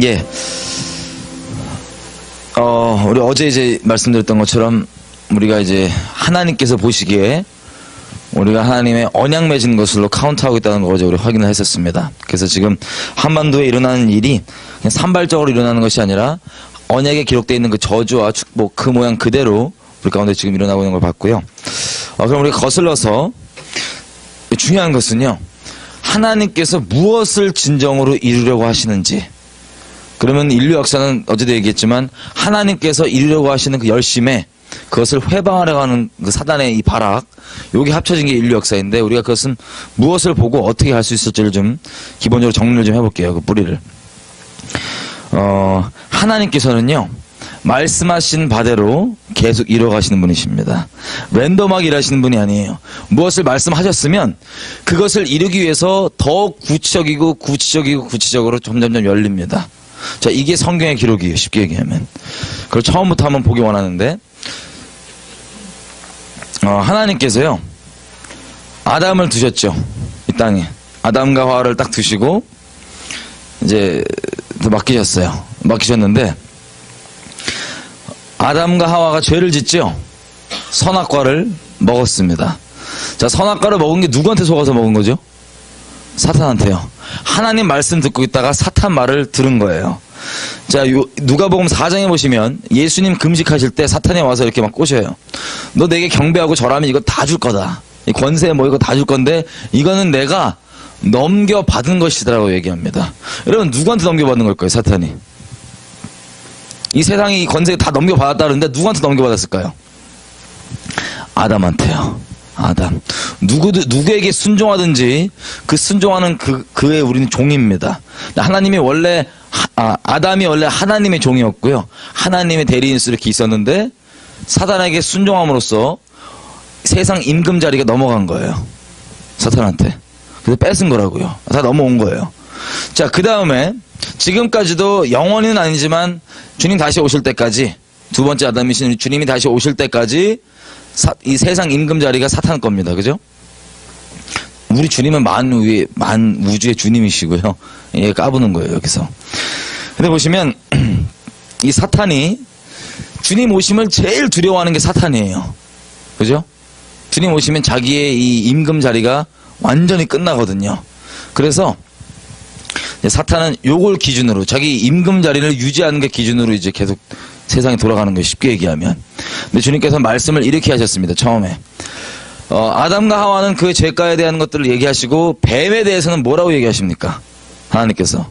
예. 우리 어제 이제 말씀드렸던 것처럼 우리가 이제 하나님께서 보시기에 우리가 하나님의 언약 맺은 것으로 카운트하고 있다는 거 어제 우리 확인을 했었습니다. 그래서 지금 한반도에 일어나는 일이 그냥 산발적으로 일어나는 것이 아니라 언약에 기록되어 있는 그 저주와 축복 그 모양 그대로 우리 가운데 지금 일어나고 있는 걸 봤고요. 그럼 우리가 거슬러서 중요한 것은요. 하나님께서 무엇을 진정으로 이루려고 하시는지. 그러면 인류 역사는 어제도 얘기했지만 하나님께서 이루려고 하시는 그 열심에 그것을 회방하려고 하는 그 사단의 이 발악, 여기 합쳐진 게 인류 역사인데 우리가 그것은 무엇을 보고 어떻게 할 수 있을지를 좀 기본적으로 정리를 좀 해볼게요. 그 뿌리를. 하나님께서는요, 말씀하신 바대로 계속 이뤄가시는 분이십니다. 랜덤하게 일하시는 분이 아니에요. 무엇을 말씀하셨으면 그것을 이루기 위해서 더 구체적으로 점점점 열립니다. 자, 이게 성경의 기록이에요. 쉽게 얘기하면. 그걸 처음부터 한번 보기 원하는데, 하나님께서요, 아담을 두셨죠. 이 땅에. 아담과 하와를 딱 두시고, 이제, 맡기셨는데, 아담과 하와가 죄를 짓죠. 선악과를 먹었습니다. 자, 선악과를 먹은 게 누구한테 속아서 먹은 거죠? 사탄한테요. 하나님 말씀 듣고 있다가 사탄 말을 들은 거예요. 자, 누가복음 4장에 보시면 예수님 금식하실 때 사탄이 와서 이렇게 막 꼬셔요. 너 내게 경배하고 절하면 이거 다 줄 거다. 이 권세 뭐 이거 다 줄 건데 이거는 내가 넘겨받은 것이다라고 얘기합니다. 여러분 누구한테 넘겨받는 걸까요? 사탄이. 이 세상이 이 권세 다 넘겨받았다는데 누구한테 넘겨받았을까요? 아담한테요. 아담. 누구에게 순종하든지 그 순종하는 그의 우리는 종입니다. 하나님이 원래, 아담이 원래 하나님의 종이었고요. 하나님의 대리인으로 이렇게 있었는데 사단에게 순종함으로써 세상 임금 자리가 넘어간 거예요. 사탄한테. 그래서 뺏은 거라고요. 다 넘어온 거예요. 자, 그 다음에 지금까지도 영원히는 아니지만 주님 다시 오실 때까지 두 번째 아담이신 주님이 다시 오실 때까지 이 세상 임금 자리가 사탄 겁니다. 그죠? 우리 주님은 만 우주의 주님이시고요. 예, 까부는 거예요, 여기서. 근데 보시면, 이 사탄이 주님 오심을 제일 두려워하는 게 사탄이에요. 그죠? 주님 오시면 자기의 이 임금 자리가 완전히 끝나거든요. 그래서, 사탄은 요걸 기준으로, 자기 임금 자리를 유지하는 게 기준으로 이제 계속 세상이 돌아가는 거예요. 쉽게 얘기하면. 근데 주님께서 말씀을 이렇게 하셨습니다. 처음에. 아담과 하와는 그 죄가에 대한 것들을 얘기하시고 뱀에 대해서는 뭐라고 얘기하십니까? 하나님께서.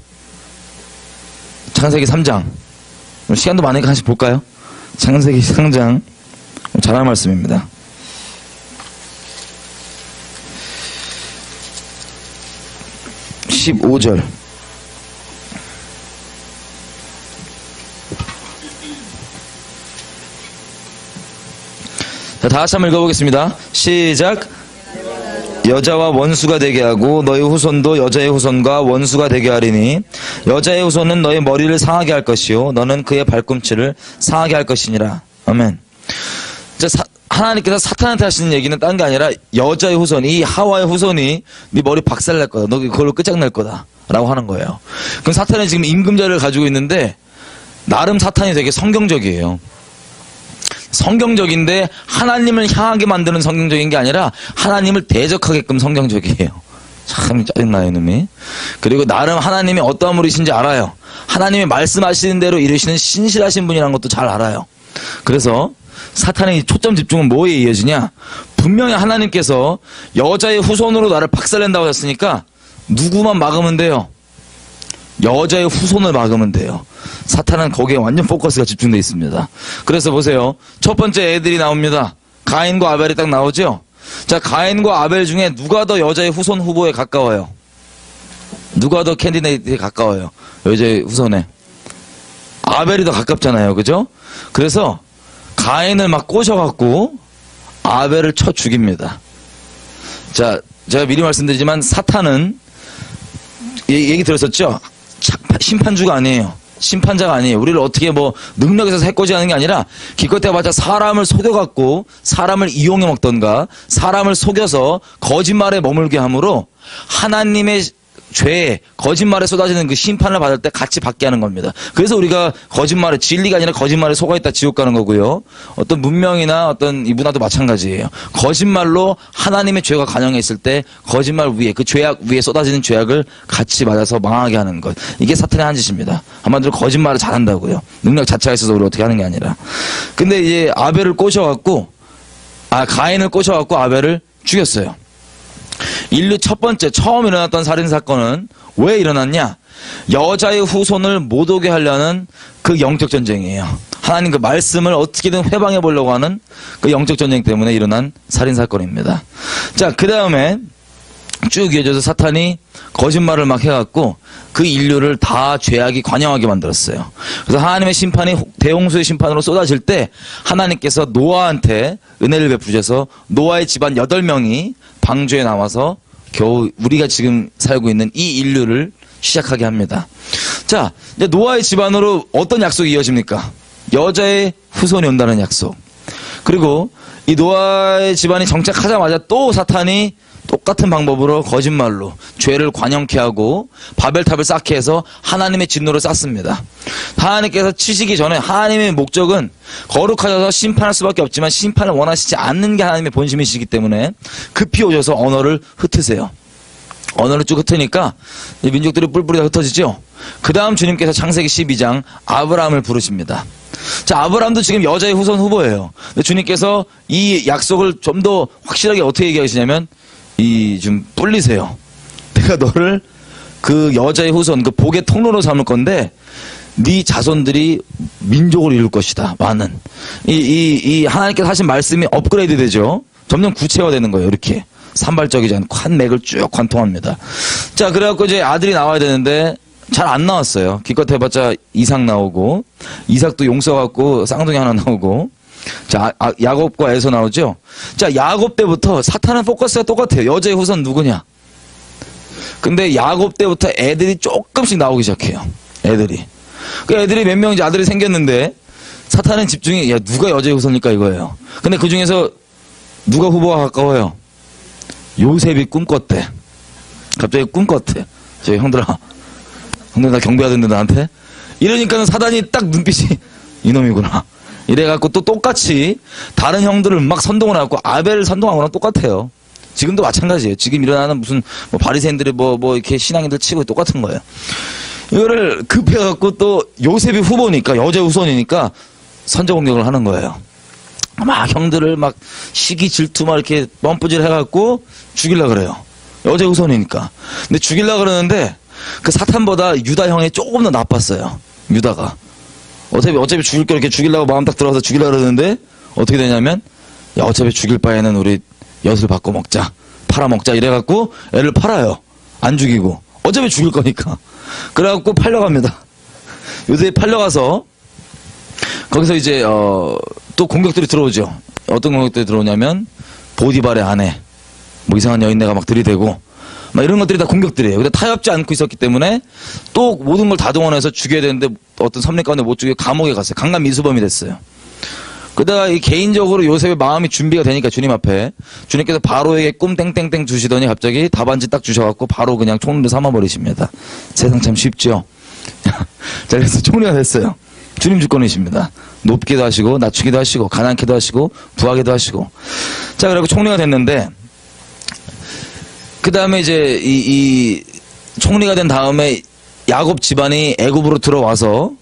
창세기 3장. 시간도 많으니까 하나씩 볼까요? 창세기 3장. 잘할 말씀입니다. (15절) 자, 다 같이 한번 읽어보겠습니다. 시작. 여자와 원수가 되게 하고 너희 후손도 여자의 후손과 원수가 되게 하리니 여자의 후손은 너희 머리를 상하게 할 것이요 너는 그의 발꿈치를 상하게 할 것이니라. 아멘. 자, 하나님께서 사탄한테 하시는 얘기는 딴 게 아니라 여자의 후손, 이 하와의 후손이 네 머리 박살날 거다. 너 그걸로 끝장날 거다. 라고 하는 거예요. 그럼 사탄은 지금 임금자를 가지고 있는데 나름 사탄이 되게 성경적이에요. 성경적인데 하나님을 향하게 만드는 성경적인 게 아니라 하나님을 대적하게끔 성경적이에요. 참 짜증나요, 이놈이. 그리고 나름 하나님이 어떠한 분이신지 알아요. 하나님이 말씀하시는 대로 이루시는 신실하신 분이라는 것도 잘 알아요. 그래서 사탄의 초점 집중은 뭐에 이어지냐? 분명히 하나님께서 여자의 후손으로 나를 박살낸다고 했으니까 누구만 막으면 돼요? 여자의 후손을 막으면 돼요. 사탄은 거기에 완전 포커스가 집중되어 있습니다. 그래서 보세요. 첫 번째 애들이 나옵니다. 가인과 아벨이 딱 나오죠. 자, 가인과 아벨 중에 누가 더 여자의 후손 후보에 가까워요? 누가 더 캔디데이트에 가까워요? 여자의 후손에. 아벨이 더 가깝잖아요. 그죠? 그래서 가인을 막 꼬셔갖고 아벨을 쳐 죽입니다. 자, 제가 미리 말씀드리지만 사탄은 얘기 들었었죠? 심판주가 아니에요. 심판자가 아니에요. 우리를 어떻게 뭐 능력에서 해코지하는 게 아니라 기껏 해봤자 사람을 속여갖고 사람을 이용해 먹던가 사람을 속여서 거짓말에 머물게 함으로 하나님의 죄, 거짓말에 쏟아지는 그 심판을 받을 때 같이 받게 하는 겁니다. 그래서 우리가 거짓말에, 진리가 아니라 거짓말에 속아 있다 지옥 가는 거고요. 어떤 문명이나 어떤 이 문화도 마찬가지예요. 거짓말로 하나님의 죄가 관영해 있을 때 거짓말 위에, 그 죄악 위에 쏟아지는 죄악을 같이 맞아서 망하게 하는 것. 이게 사탄의 한 짓입니다. 한마디로 거짓말을 잘한다고요. 능력 자체가 있어서 우리 어떻게 하는 게 아니라. 근데 이제 가인을 꼬셔갖고 아벨을 죽였어요. 인류 첫 번째 처음 일어났던 살인사건은 왜 일어났냐? 여자의 후손을 못 오게 하려는 그 영적 전쟁이에요. 하나님 그 말씀을 어떻게든 회방해 보려고 하는 그 영적 전쟁 때문에 일어난 살인사건입니다. 자, 그 다음에 쭉 이어져서 사탄이 거짓말을 막 해갖고 그 인류를 다 죄악이 관영하게 만들었어요. 그래서 하나님의 심판이 대홍수의 심판으로 쏟아질 때 하나님께서 노아한테 은혜를 베푸셔서 노아의 집안 8명이 방주에 나와서 겨우 우리가 지금 살고 있는 이 인류를 시작하게 합니다. 자, 이제 노아의 집안으로 어떤 약속이 이어집니까? 여자의 후손이 온다는 약속. 그리고 이 노아의 집안이 정착하자마자 또 사탄이 똑같은 방법으로 거짓말로 죄를 관영케 하고 바벨탑을 쌓게 해서 하나님의 진노를 쌓습니다. 하나님께서 치시기 전에 하나님의 목적은 거룩하셔서 심판할 수밖에 없지만 심판을 원하시지 않는 게 하나님의 본심이시기 때문에 급히 오셔서 언어를 흩으세요. 언어를 쭉 흩으니까 민족들이 뿔뿔이 다 흩어지죠. 그 다음 주님께서 창세기 12장 아브라함을 부르십니다. 자, 아브라함도 지금 여자의 후손 후보예요. 근데 주님께서 이 약속을 좀 더 확실하게 어떻게 얘기하시냐면 좀 뿔리세요. 내가 너를 그 여자의 후손, 그 복의 통로로 삼을 건데 네 자손들이 민족을 이룰 것이다. 많은 하나님께서 하신 말씀이 업그레이드 되죠. 점점 구체화되는 거예요. 이렇게 산발적이지 않고 한 맥을 쭉 관통합니다. 자, 그래갖고 이제 아들이 나와야 되는데 잘 안 나왔어요. 기껏 해봤자 이삭 나오고 이삭도 용 써갖고 쌍둥이 하나 나오고. 자, 야곱과 에서 나오죠. 자, 야곱 때부터 사탄은 포커스가 똑같아요. 여자의 후손 누구냐? 근데 야곱 때부터 애들이 조금씩 나오기 시작해요. 애들이. 그 애들이 몇 명인지 아들이 생겼는데 사탄은 집중이, 야, 누가 여자의 후손일까 이거예요. 근데 그 중에서 누가 후보가 가까워요? 요셉이 꿈꿨대. 갑자기 꿈꿨대. 저희 형들아 나 경배하던데 나한테? 이러니까는 사단이 딱 눈빛이 이놈이구나. 이래갖고 또 똑같이 다른 형들을 막 선동을 하고 아벨을 선동한 거랑 똑같아요. 지금도 마찬가지예요. 지금 일어나는 무슨 바리새인들이 뭐 이렇게 신앙인들 치고 똑같은 거예요. 이거를 급해갖고 또 요셉이 후보니까 여자 후손이니까 선제 공격을 하는 거예요. 막 형들을 막 시기 질투 막 이렇게 뻔뿌질 해갖고 죽이려고 그래요. 여자 후손이니까. 근데 죽이려고 그러는데 그 사탄보다 유다 형이 조금 더 나빴어요. 유다가. 어차피 죽일 거 이렇게 죽이려고 마음 딱 들어가서 죽이려고 그러는데 어떻게 되냐면, 야, 어차피 죽일 바에는 우리 엿을 바꿔 먹자. 팔아먹자. 이래갖고 애를 팔아요. 안 죽이고. 어차피 죽일 거니까. 그래갖고 팔려갑니다. 요셉이 팔려가서 거기서 이제 또 공격들이 들어오죠. 어떤 공격들이 들어오냐면 보디발의 아내, 뭐 이상한 여인네가 막 들이대고 막 이런 것들이 다 공격들이에요. 근데 타협지 않고 있었기 때문에 또 모든 걸 다 동원해서 죽여야 되는데 어떤 섭리 가운데 못 죽이고 감옥에 갔어요. 강간 미수범이 됐어요. 그러다가 이 개인적으로 요셉의 마음이 준비가 되니까 주님 앞에 주님께서 바로에게 꿈 땡땡땡 주시더니 갑자기 답안지 딱 주셔갖고 바로 그냥 총리를 삼아버리십니다. 세상 참 쉽죠. 자, 그래서 총리가 됐어요. 주님 주권이십니다. 높기도 하시고 낮추기도 하시고 가난케도 하시고 부하게도 하시고. 자, 그리고 총리가 됐는데 그 다음에 이제 이 총리가 된 다음에 야곱 집안이 애굽으로 들어와서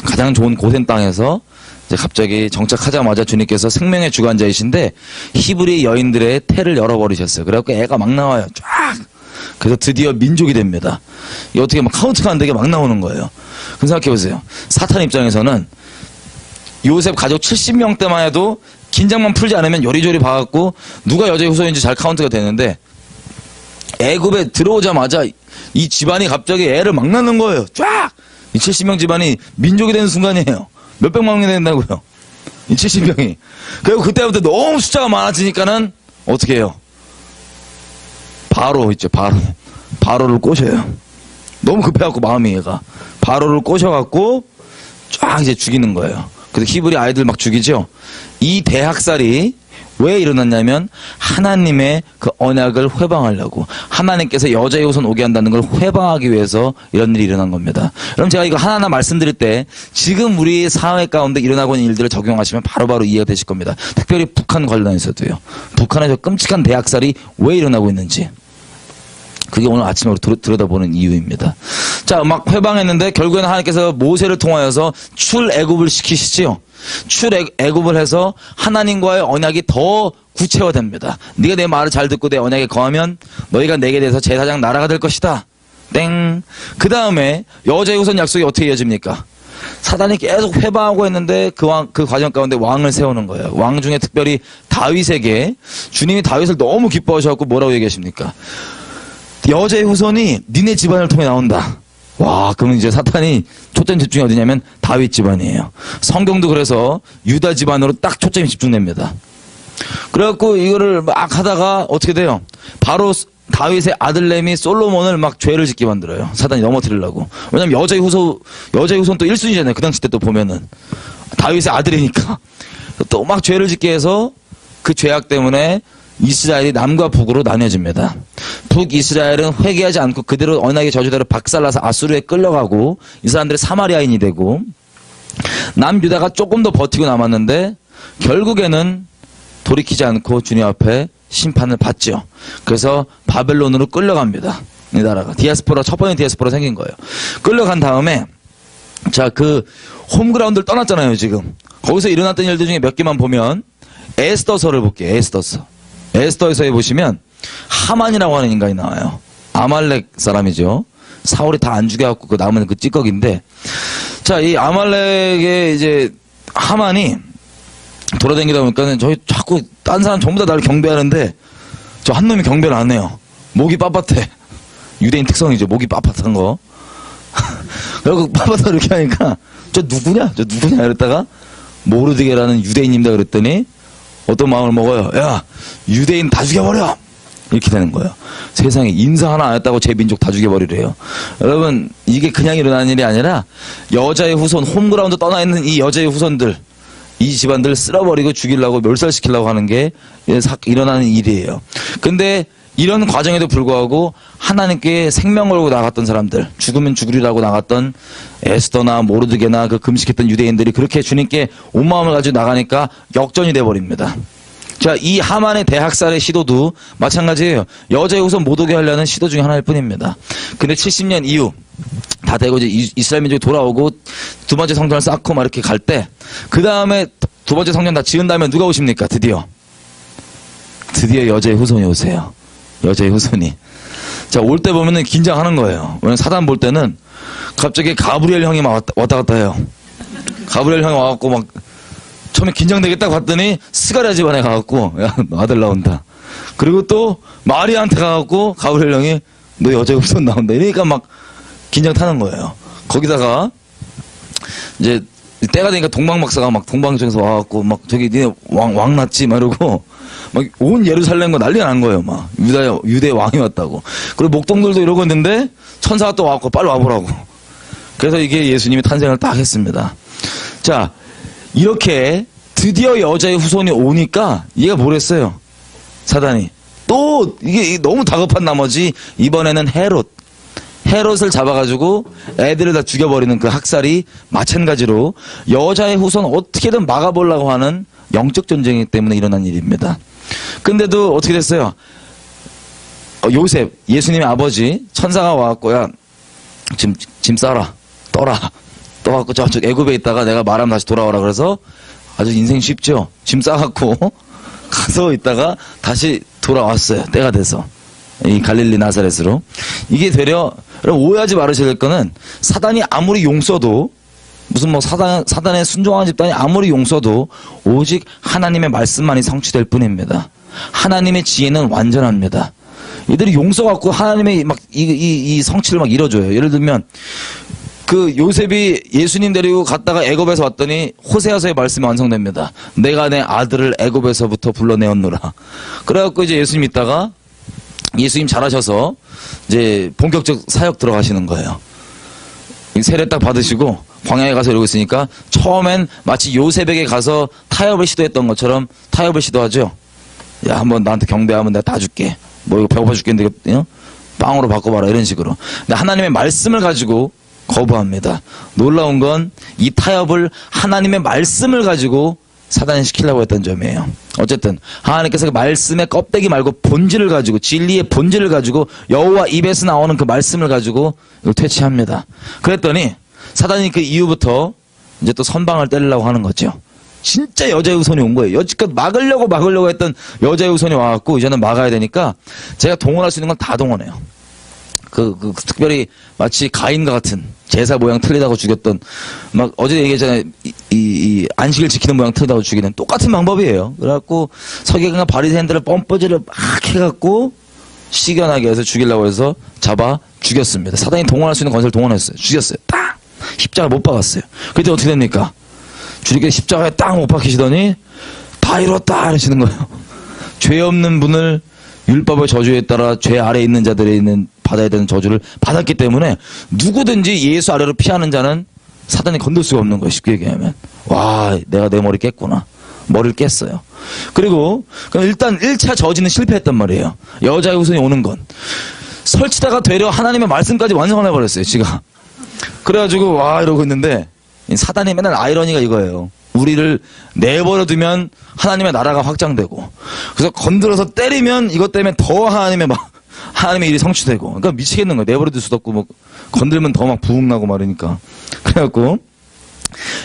가장 좋은 고센 땅에서 이제 갑자기 정착하자마자 주님께서 생명의 주관자이신데 히브리 여인들의 태를 열어버리셨어요. 그래갖고 애가 막 나와요. 쫙. 그래서 드디어 민족이 됩니다. 이게 어떻게 막 카운트가 안 되게 막 나오는 거예요. 그럼 생각해보세요. 사탄 입장에서는 요셉 가족 70명대만 해도 긴장만 풀지 않으면 요리조리 봐갖고 누가 여자의 후손인지 잘 카운트가 되는데 애굽에 들어오자마자 이 집안이 갑자기 애를 막 낳는 거예요. 쫙! 이 70명 집안이 민족이 되는 순간이에요. 몇백만 명이 된다고요. 이 70명이. 그리고 그때부터 너무 숫자가 많아지니까는 어떻게 해요? 바로 있죠. 바로를 꼬셔요. 너무 급해갖고 마음이 얘가. 바로를 꼬셔갖고 쫙 이제 죽이는 거예요. 그래서 히브리 아이들 막 죽이죠. 이 대학살이 왜 일어났냐면 하나님의 그 언약을 회방하려고, 하나님께서 여자의 후손 오게 한다는 걸 회방하기 위해서 이런 일이 일어난 겁니다. 그럼 제가 이거 하나하나 말씀드릴 때 지금 우리 사회 가운데 일어나고 있는 일들을 적용하시면 바로바로 이해가 되실 겁니다. 특별히 북한 관련해서도요. 북한에서 끔찍한 대학살이 왜 일어나고 있는지, 그게 오늘 아침으로 들여다보는 이유입니다. 자, 막 회방했는데 결국에는 하나님께서 모세를 통하여서 출애굽을 시키시지요. 출애굽을 해서 하나님과의 언약이 더 구체화됩니다. 네가 내 말을 잘 듣고 내 언약에 거하면 너희가 내게 대해서 제사장 나라가 될 것이다. 땡. 그 다음에 여자의 후손 약속이 어떻게 이어집니까? 사단이 계속 회방하고 했는데 그 과정 가운데 왕을 세우는 거예요. 왕 중에 특별히 다윗에게 주님이 다윗을 너무 기뻐하셔서 뭐라고 얘기하십니까? 여자의 후손이 니네 집안을 통해 나온다. 와, 그러면 이제 사탄이 초점 집중이 어디냐면 다윗 집안이에요. 성경도 그래서 유다 집안으로 딱 초점이 집중됩니다. 그래갖고 이거를 막 하다가 어떻게 돼요? 바로 다윗의 아들내미 솔로몬을 막 죄를 짓게 만들어요. 사단이 넘어뜨리려고. 왜냐면 여자의 후손 또 1순위잖아요. 그 당시 때 또 보면은. 다윗의 아들이니까. 또 막 죄를 짓게 해서 그 죄악 때문에 이스라엘이 남과 북으로 나뉘어집니다. 북이스라엘은 회개하지 않고 그대로 언약의 저주대로 박살나서 아수르에 끌려가고 이 사람들이 사마리아인이 되고, 남유다가 조금 더 버티고 남았는데 결국에는 돌이키지 않고 주님 앞에 심판을 받죠. 그래서 바벨론으로 끌려갑니다. 이 나라가 디아스포라, 첫 번째 디아스포라 생긴 거예요. 끌려간 다음에 자, 그 홈그라운드를 떠났잖아요. 지금 거기서 일어났던 일들 중에 몇 개만 보면 에스더서를 볼게요. 에스더에서 보시면 하만이라고 하는 인간이 나와요. 아말렉 사람이죠. 사울이 다 안 죽여갖고 그 남은 그 찌꺼기인데, 자, 이 아말렉의 이제 하만이 돌아다니다 보니까는 저희 자꾸 딴 사람 전부 다 나를 경배하는데 저 한 놈이 경배를 안 해요. 목이 빳빳해. 유대인 특성이죠. 목이 빳빳한 거. 그리고 빳빳하다 이렇게 하니까 저 누구냐 이랬다가 모르드게라는 유대인입니다 그랬더니 어떤 마음을 먹어요. 야, 유대인 다 죽여버려! 이렇게 되는 거예요. 세상에 인사 하나 안 했다고 제 민족 다 죽여버리래요. 여러분, 이게 그냥 일어나는 일이 아니라 여자의 후손, 홈그라운드 떠나 있는 이 여자의 후손들, 이 집안들을 쓸어버리고 죽이려고 멸살시키려고 하는 게 일어나는 일이에요. 근데 이런 과정에도 불구하고 하나님께 생명 걸고 나갔던 사람들, 죽으면 죽으리라고 나갔던 에스더나 모르드게나 그 금식했던 유대인들이 그렇게 주님께 온 마음을 가지고 나가니까 역전이 돼버립니다. 자, 이 하만의 대학살의 시도도 마찬가지예요. 여자의 후손 못 오게 하려는 시도 중에 하나일 뿐입니다. 근데 70년 이후 다 되고 이제 이스라엘 민족이 돌아오고 두 번째 성전을 쌓고 막 이렇게 갈 때, 그 다음에 두 번째 성전 다 지은 다음에 누가 오십니까? 드디어 여자의 후손이 오세요. 여자의 후손이. 자, 올 때 보면은 긴장하는 거예요. 왜냐면 사단 볼 때는 갑자기 가브리엘 형이 막 왔다 갔다 해요. 가브리엘 형이 와갖고 막 처음에 긴장되겠다 봤더니 스가랴 집안에 가갖고 야, 너 아들 나온다. 그리고 또 마리아한테 가갖고 가브리엘 형이 너 여자의 후손 나온다. 이러니까 막 긴장 타는 거예요. 거기다가 이제 때가 되니까 동방박사가 막 동방청에서 와갖고 막 저기 니네 왕 났지? 막 이러고 막 온 예루살렘과 난리가 난 거예요. 막 유대 왕이 왔다고. 그리고 목동들도 이러고 있는데 천사가 또 와갖고 빨리 와보라고. 그래서 이게 예수님이 탄생을 딱 했습니다. 자, 이렇게 드디어 여자의 후손이 오니까 얘가 뭘 했어요? 사단이. 또 이게 너무 다급한 나머지 이번에는 헤롯을 잡아가지고 애들을 다 죽여버리는 그 학살이 마찬가지로 여자의 후손 어떻게든 막아보려고 하는 영적 전쟁이기 때문에 일어난 일입니다. 근데도 어떻게 됐어요? 요셉, 예수님의 아버지, 천사가 와갖고, 야, 짐 싸라, 떠갖고 저쪽 애굽에 있다가 내가 말하면 다시 돌아오라. 그래서 아주 인생 쉽죠? 짐 싸갖고 가서 있다가 다시 돌아왔어요. 때가 돼서. 이 갈릴리 나사렛으로. 이게 되려, 여러분 오해하지 말으셔야 될 거는 사단이 아무리 용 써도, 무슨 뭐 사단에 순종하는 집단이 아무리 용 써도 오직 하나님의 말씀만이 성취될 뿐입니다. 하나님의 지혜는 완전합니다. 이들이 용 써갖고 하나님의 막 이 성취를 막 이뤄줘요. 예를 들면 그 요셉이 예수님 데리고 갔다가 애굽에서 왔더니 호세아서의 말씀이 완성됩니다. 내가 내 아들을 애굽에서부터 불러내었노라. 그래갖고 이제 예수님 있다가 예수님 잘하셔서 이제 본격적 사역 들어가시는 거예요. 세례 딱 받으시고 광야에 가서 이러고 있으니까 처음엔 마치 요셉에게 가서 타협을 시도했던 것처럼 타협을 시도하죠. 야, 한번 나한테 경배하면 내가 다 줄게. 뭐 이거 배고파 죽겠는데 이거 빵으로 바꿔봐라. 이런 식으로. 근데 하나님의 말씀을 가지고 거부합니다. 놀라운 건 이 타협을 하나님의 말씀을 가지고 사단이 시키려고 했던 점이에요. 어쨌든 하나님께서 그 말씀의 껍데기 말고 본질을 가지고, 진리의 본질을 가지고, 여호와 입에서 나오는 그 말씀을 가지고 이걸 퇴치합니다. 그랬더니 사단이 그 이후부터 이제 또 선방을 때리려고 하는 거죠. 진짜 여자의 후손이 온 거예요. 여지껏 막으려고 했던 여자의 후손이 와갖고 이제는 막아야 되니까 제가 동원할 수 있는 건 다 동원해요. 특별히 마치 가인과 같은 제사 모양 틀리다고 죽였던, 막 어제 얘기했잖아요. 이 안식을 지키는 모양 틀리다고 죽이는 똑같은 방법이에요. 그래갖고 서기관과 바리새인들을 뻔뻔질을 막 해갖고 시견하게 해서 죽이려고 해서 잡아 죽였습니다. 사단이 동원할 수 있는 건설을 동원했어요. 죽였어요. 딱! 십자가 못 박았어요. 그때 어떻게 됩니까? 주님께서 십자가에 딱 못 박히시더니 다 이뤘다 하시는 거예요. 죄 없는 분을 율법의 저주에 따라 죄 아래에 있는 자들에 있는 받아야 되는 저주를 받았기 때문에 누구든지 예수 아래로 피하는 자는 사단이 건들 수가 없는 거예요. 쉽게 얘기하면. 와, 내가 내 머리 깼구나. 머리를 깼어요. 그리고 그럼 일단 1차 저지는 실패했단 말이에요. 여자의 후손이 오는 건. 설치다가 되려 하나님의 말씀까지 완성을 해버렸어요. 지가. 그래가지고 와 이러고 있는데 사단이 맨날 아이러니가 이거예요. 우리를 내버려두면 하나님의 나라가 확장되고, 그래서 건드려서 때리면 이것 때문에 더 하나님의 일이 성취되고. 그러니까 미치겠는 거예요. 내버려둘 수도 없고, 뭐 건들면 더 막 부흥나고 말이니까. 그래갖고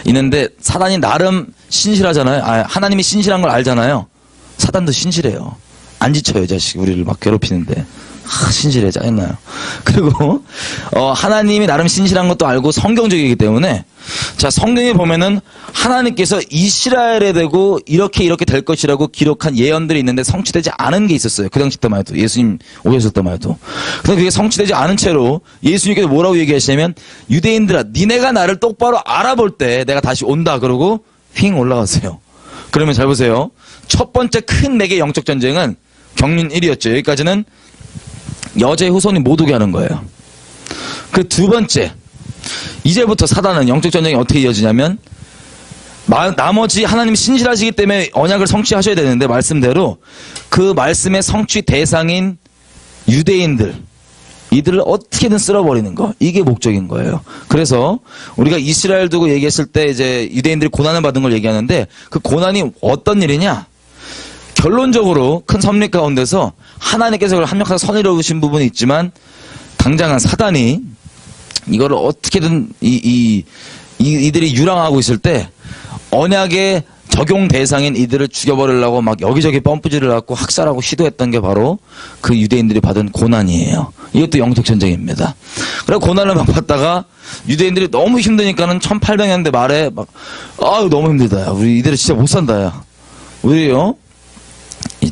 있는데 사단이 나름 신실하잖아요. 하나님이 신실한 걸 알잖아요. 사단도 신실해요. 안 지쳐요, 자식. 우리를 막 괴롭히는데. 신실해, 짜증나요. 그리고 하나님이 나름 신실한 것도 알고 성경적이기 때문에, 자, 성경에 보면은 하나님께서 이스라엘에 대고 이렇게 될 것이라고 기록한 예언들이 있는데 성취되지 않은 게 있었어요. 그 당시 때만 해도. 예수님 오셨을 때만 해도. 근데 그게 성취되지 않은 채로 예수님께서 뭐라고 얘기하시냐면, 유대인들아, 니네가 나를 똑바로 알아볼 때 내가 다시 온다. 그러고 휙 올라갔어요. 그러면 잘 보세요. 첫 번째 큰 내게 영적 전쟁은 경륜 1이었죠. 여기까지는 여자의 후손이 못 오게 하는 거예요. 그 두 번째, 이제부터 사단은 영적 전쟁이 어떻게 이어지냐면, 나머지 하나님 신실하시기 때문에 언약을 성취하셔야 되는데, 말씀대로 그 말씀의 성취 대상인 유대인들, 이들을 어떻게든 쓸어버리는 거, 이게 목적인 거예요. 그래서 우리가 이스라엘 두고 얘기했을 때 이제 유대인들이 고난을 받은 걸 얘기하는데, 그 고난이 어떤 일이냐? 결론적으로 큰 섭리 가운데서 하나님께서 그걸 합력해서 선이로우신 부분이 있지만, 당장은 사단이 이거를 어떻게든 이들이 유랑하고 있을 때 언약의 적용 대상인 이들을 죽여버리려고 막 여기저기 펌프질을 갖고 학살하고 시도했던 게 바로 그 유대인들이 받은 고난이에요. 이것도 영적 전쟁입니다. 그래서 고난을 막 받다가 유대인들이 너무 힘드니까는 1800년대 말에 막, 아유, 너무 힘들다. 야. 우리 이대로 진짜 못 산다. 야. 우리요?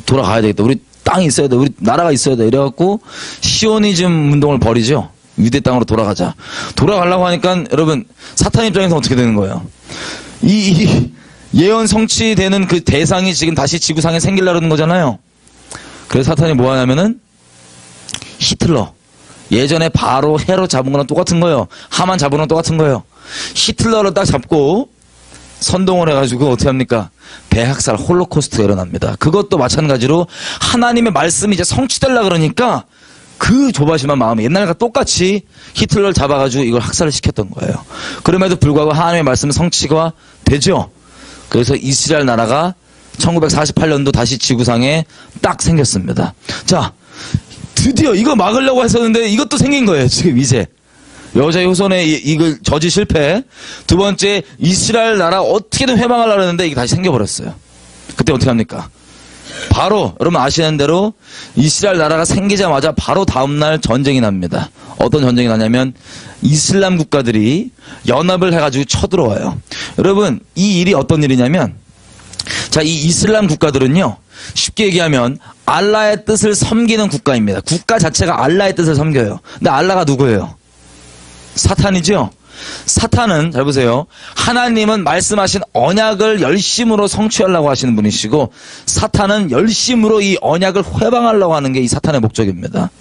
돌아가야 되겠다. 우리 땅이 있어야 돼. 우리 나라가 있어야 돼. 이래갖고 시오니즘 운동을 벌이죠. 유대 땅으로 돌아가자. 돌아가려고 하니까 여러분, 사탄 입장에서 어떻게 되는 거예요? 이 예언 성취되는 그 대상이 지금 다시 지구상에 생기려는 거잖아요. 그래서 사탄이 뭐 하냐면은 히틀러. 예전에 바로 헤롯 잡은 거랑 똑같은 거예요. 하만 잡은 거랑 똑같은 거예요. 히틀러를 딱 잡고 선동을 해가지고 어떻게 합니까? 대학살 홀로코스트가 일어납니다. 그것도 마찬가지로 하나님의 말씀이 이제 성취되려고 그러니까 그 조바심한 마음에 옛날과 똑같이 히틀러를 잡아가지고 이걸 학살을 시켰던 거예요. 그럼에도 불구하고 하나님의 말씀은 성취가 되죠. 그래서 이스라엘 나라가 1948년도 다시 지구상에 딱 생겼습니다. 자, 드디어 이거 막으려고 했었는데 이것도 생긴 거예요. 지금 이제. 여자의 후손의 이걸 저지 실패. 두 번째, 이스라엘 나라 어떻게든 회방하려고 했는데 이게 다시 생겨버렸어요. 그때 어떻게 합니까? 바로 여러분 아시는 대로 이스라엘 나라가 생기자마자 바로 다음날 전쟁이 납니다. 어떤 전쟁이 나냐면 이슬람 국가들이 연합을 해가지고 쳐들어와요. 여러분, 이 일이 어떤 일이냐면, 자, 이 이슬람 국가들은요, 쉽게 얘기하면 알라의 뜻을 섬기는 국가입니다. 국가 자체가 알라의 뜻을 섬겨요. 근데 알라가 누구예요? 사탄이죠. 사탄은, 잘 보세요, 하나님은 말씀하신 언약을 열심으로 성취하려고 하시는 분이시고, 사탄은 열심으로 이 언약을 회방하려고 하는 게 이 사탄의 목적입니다.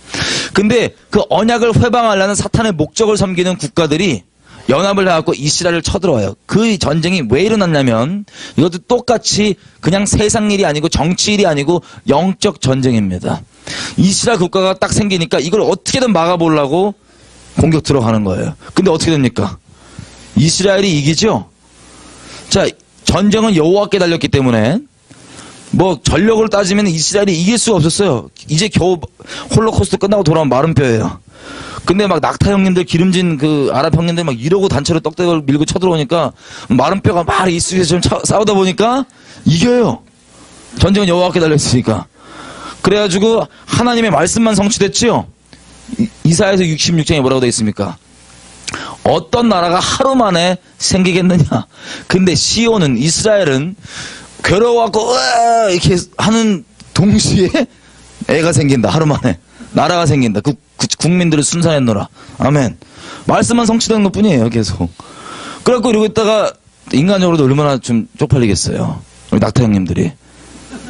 근데 그 언약을 회방하려는 사탄의 목적을 섬기는 국가들이 연합을 해갖고 이스라엘을 쳐들어와요. 그 전쟁이 왜 일어났냐면 이것도 똑같이 그냥 세상 일이 아니고 정치 일이 아니고 영적 전쟁입니다. 이스라엘 국가가 딱 생기니까 이걸 어떻게든 막아보려고 공격 들어가는 거예요. 근데 어떻게 됩니까? 이스라엘이 이기죠? 자, 전쟁은 여호와께 달렸기 때문에 뭐 전력으로 따지면 이스라엘이 이길 수가 없었어요. 이제 겨우 홀로코스트 끝나고 돌아온 마른 뼈예요. 근데 막 낙타 형님들 기름진 그 아랍 형님들 막 이러고 단체로 떡대를 밀고 쳐들어오니까 마른 뼈가 막 이쪽에서 좀 싸우다 보니까 이겨요. 전쟁은 여호와께 달렸으니까. 그래가지고 하나님의 말씀만 성취됐지요. 이사야서 66장에 뭐라고 되어 있습니까? 어떤 나라가 하루 만에 생기겠느냐. 근데 시온은 이스라엘은 괴로워갖고 이렇게 하는 동시에 애가 생긴다. 하루 만에 나라가 생긴다. 그 국민들을 순산했노라. 아멘. 말씀만 성취되는 것 뿐이에요. 계속. 그래갖고 이러고 있다가 인간적으로도 얼마나 좀 쪽팔리겠어요. 우리 낙타 형님들이.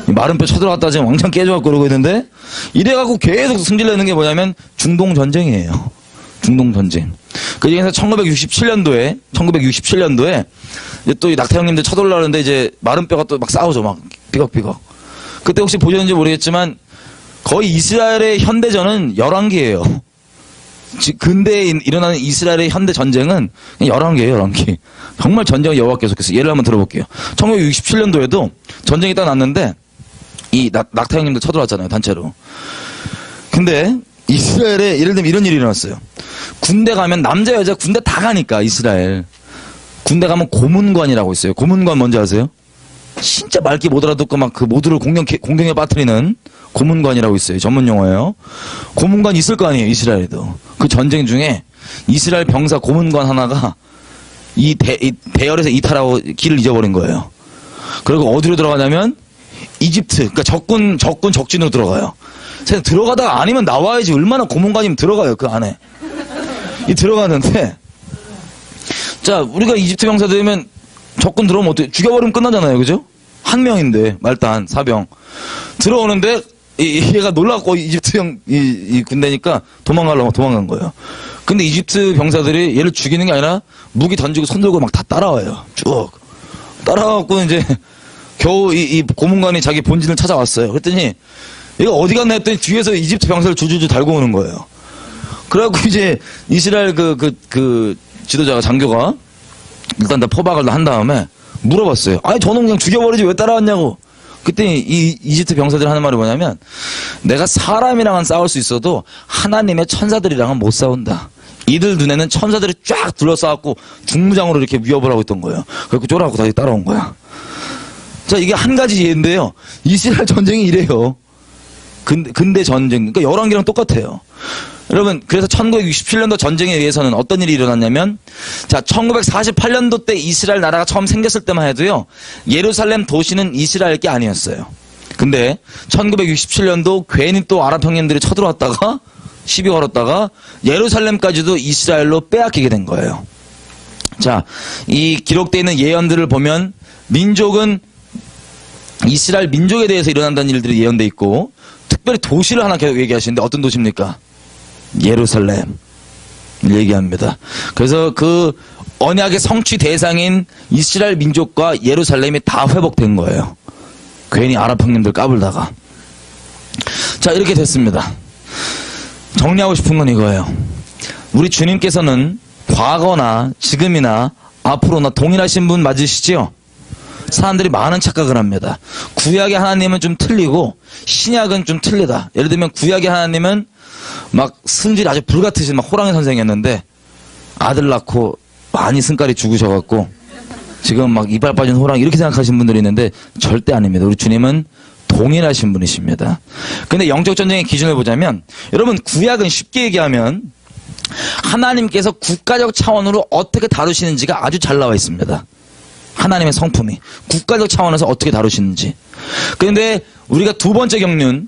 마른 뼈 쳐들어갔다 지금 왕창 깨져갖고 그러고 있는데 이래갖고 계속 승질내는 게 뭐냐면 중동전쟁이에요. 중동전쟁. 그 중에서 1967년도에 이제 또 이 낙타 형님들 쳐들어가는데 이제 마른 뼈가 또 막 싸우죠. 막 삐걱삐걱. 그때 혹시 보셨는지 모르겠지만 거의 이스라엘의 현대전은 열왕기예요. 근대에 일어나는 이스라엘의 현대 전쟁은 11개예요, 11개. 정말 전쟁은 여호와께서 계속했어요. 예를 한번 들어볼게요. 1967년도에도 전쟁이 딱 났는데 이 낙타 형님들 쳐들어왔잖아요, 단체로. 근데 이스라엘에 예를 들면 이런 일이 일어났어요. 군대 가면 남자 여자 군대 다 가니까 이스라엘. 군대 가면 고문관이라고 있어요. 고문관 뭔지 아세요? 진짜 맑게 못 알아듣고 막 그 모두를 공경에 빠뜨리는 고문관이라고 있어요. 전문 용어예요. 고문관 있을 거 아니에요, 이스라엘에도. 그 전쟁 중에 이스라엘 병사 고문관 하나가 이 대열에서 이탈하고 길을 잊어버린 거예요. 그리고 어디로 들어가냐면 이집트, 그러니까 적진으로 들어가요. 들어가다가 아니면 나와야지. 얼마나 고문관이면 들어가요, 그 안에. 들어가는데, 자, 우리가 이집트 병사 되면 적군 들어오면 어떻게, 죽여버리면 끝나잖아요, 그죠? 한 명인데, 말단, 사병. 들어오는데, 얘가 놀라고 이집트 이 군대니까 도망간 거예요. 근데 이집트 병사들이 얘를 죽이는 게 아니라 무기 던지고 손 들고 막 다 따라와요. 쭉. 따라와갖고 이제 겨우 이 고문관이 자기 본진을 찾아왔어요. 그랬더니 얘가 어디 갔나 했더니 뒤에서 이집트 병사를 주주주 달고 오는 거예요. 그래갖고 이제 이스라엘 그 지도자가 장교가 일단 다 포박을 한 다음에 물어봤어요. 아니 저는 그냥 죽여버리지 왜 따라왔냐고. 그때 이 이집트 병사들이 하는 말이 뭐냐면 내가 사람이랑은 싸울 수 있어도 하나님의 천사들이랑은 못 싸운다. 이들 눈에는 천사들이 쫙 둘러싸갖고 중무장으로 이렇게 위협을 하고 있던 거예요. 그래서 쫄아갖고 다시 따라온 거야. 자, 이게 한 가지 예인데요. 이스라엘 전쟁이 이래요. 근대 전쟁. 그러니까 11개랑 똑같아요. 여러분, 그래서 1967년도 전쟁에 의해서는 어떤 일이 일어났냐면, 자, 1948년도 때 이스라엘 나라가 처음 생겼을 때만 해도요, 예루살렘 도시는 이스라엘 게 아니었어요. 근데 1967년도 괜히 또 아랍 형님들이 쳐들어왔다가 시비 걸었다가 예루살렘까지도 이스라엘로 빼앗기게 된 거예요. 자, 이 기록되어 있는 예언들을 보면 민족은 이스라엘 민족에 대해서 일어난다는 일들이 예언되어 있고 특별히 도시를 하나 계속 얘기하시는데 어떤 도시입니까? 예루살렘 얘기합니다. 그래서 그 언약의 성취 대상인 이스라엘 민족과 예루살렘이 다 회복된 거예요. 괜히 아랍 형님들 까불다가. 자, 이렇게 됐습니다. 정리하고 싶은 건 이거예요. 우리 주님께서는 과거나 지금이나 앞으로나 동일하신 분 맞으시죠? 사람들이 많은 착각을 합니다. 구약의 하나님은 좀 틀리고 신약은 좀 틀리다. 예를 들면 구약의 하나님은 막 승질이 아주 불같으신 막 호랑이 선생이었는데 아들 낳고 많이 승깔이 죽으셔갖고 지금 막 이빨 빠진 호랑이 이렇게 생각하시는 분들이 있는데 절대 아닙니다. 우리 주님은 동일하신 분이십니다. 근데 영적 전쟁의 기준을 보자면 여러분 구약은 쉽게 얘기하면 하나님께서 국가적 차원으로 어떻게 다루시는지가 아주 잘 나와 있습니다. 하나님의 성품이 국가적 차원에서 어떻게 다루시는지. 그런데 우리가 두 번째 경륜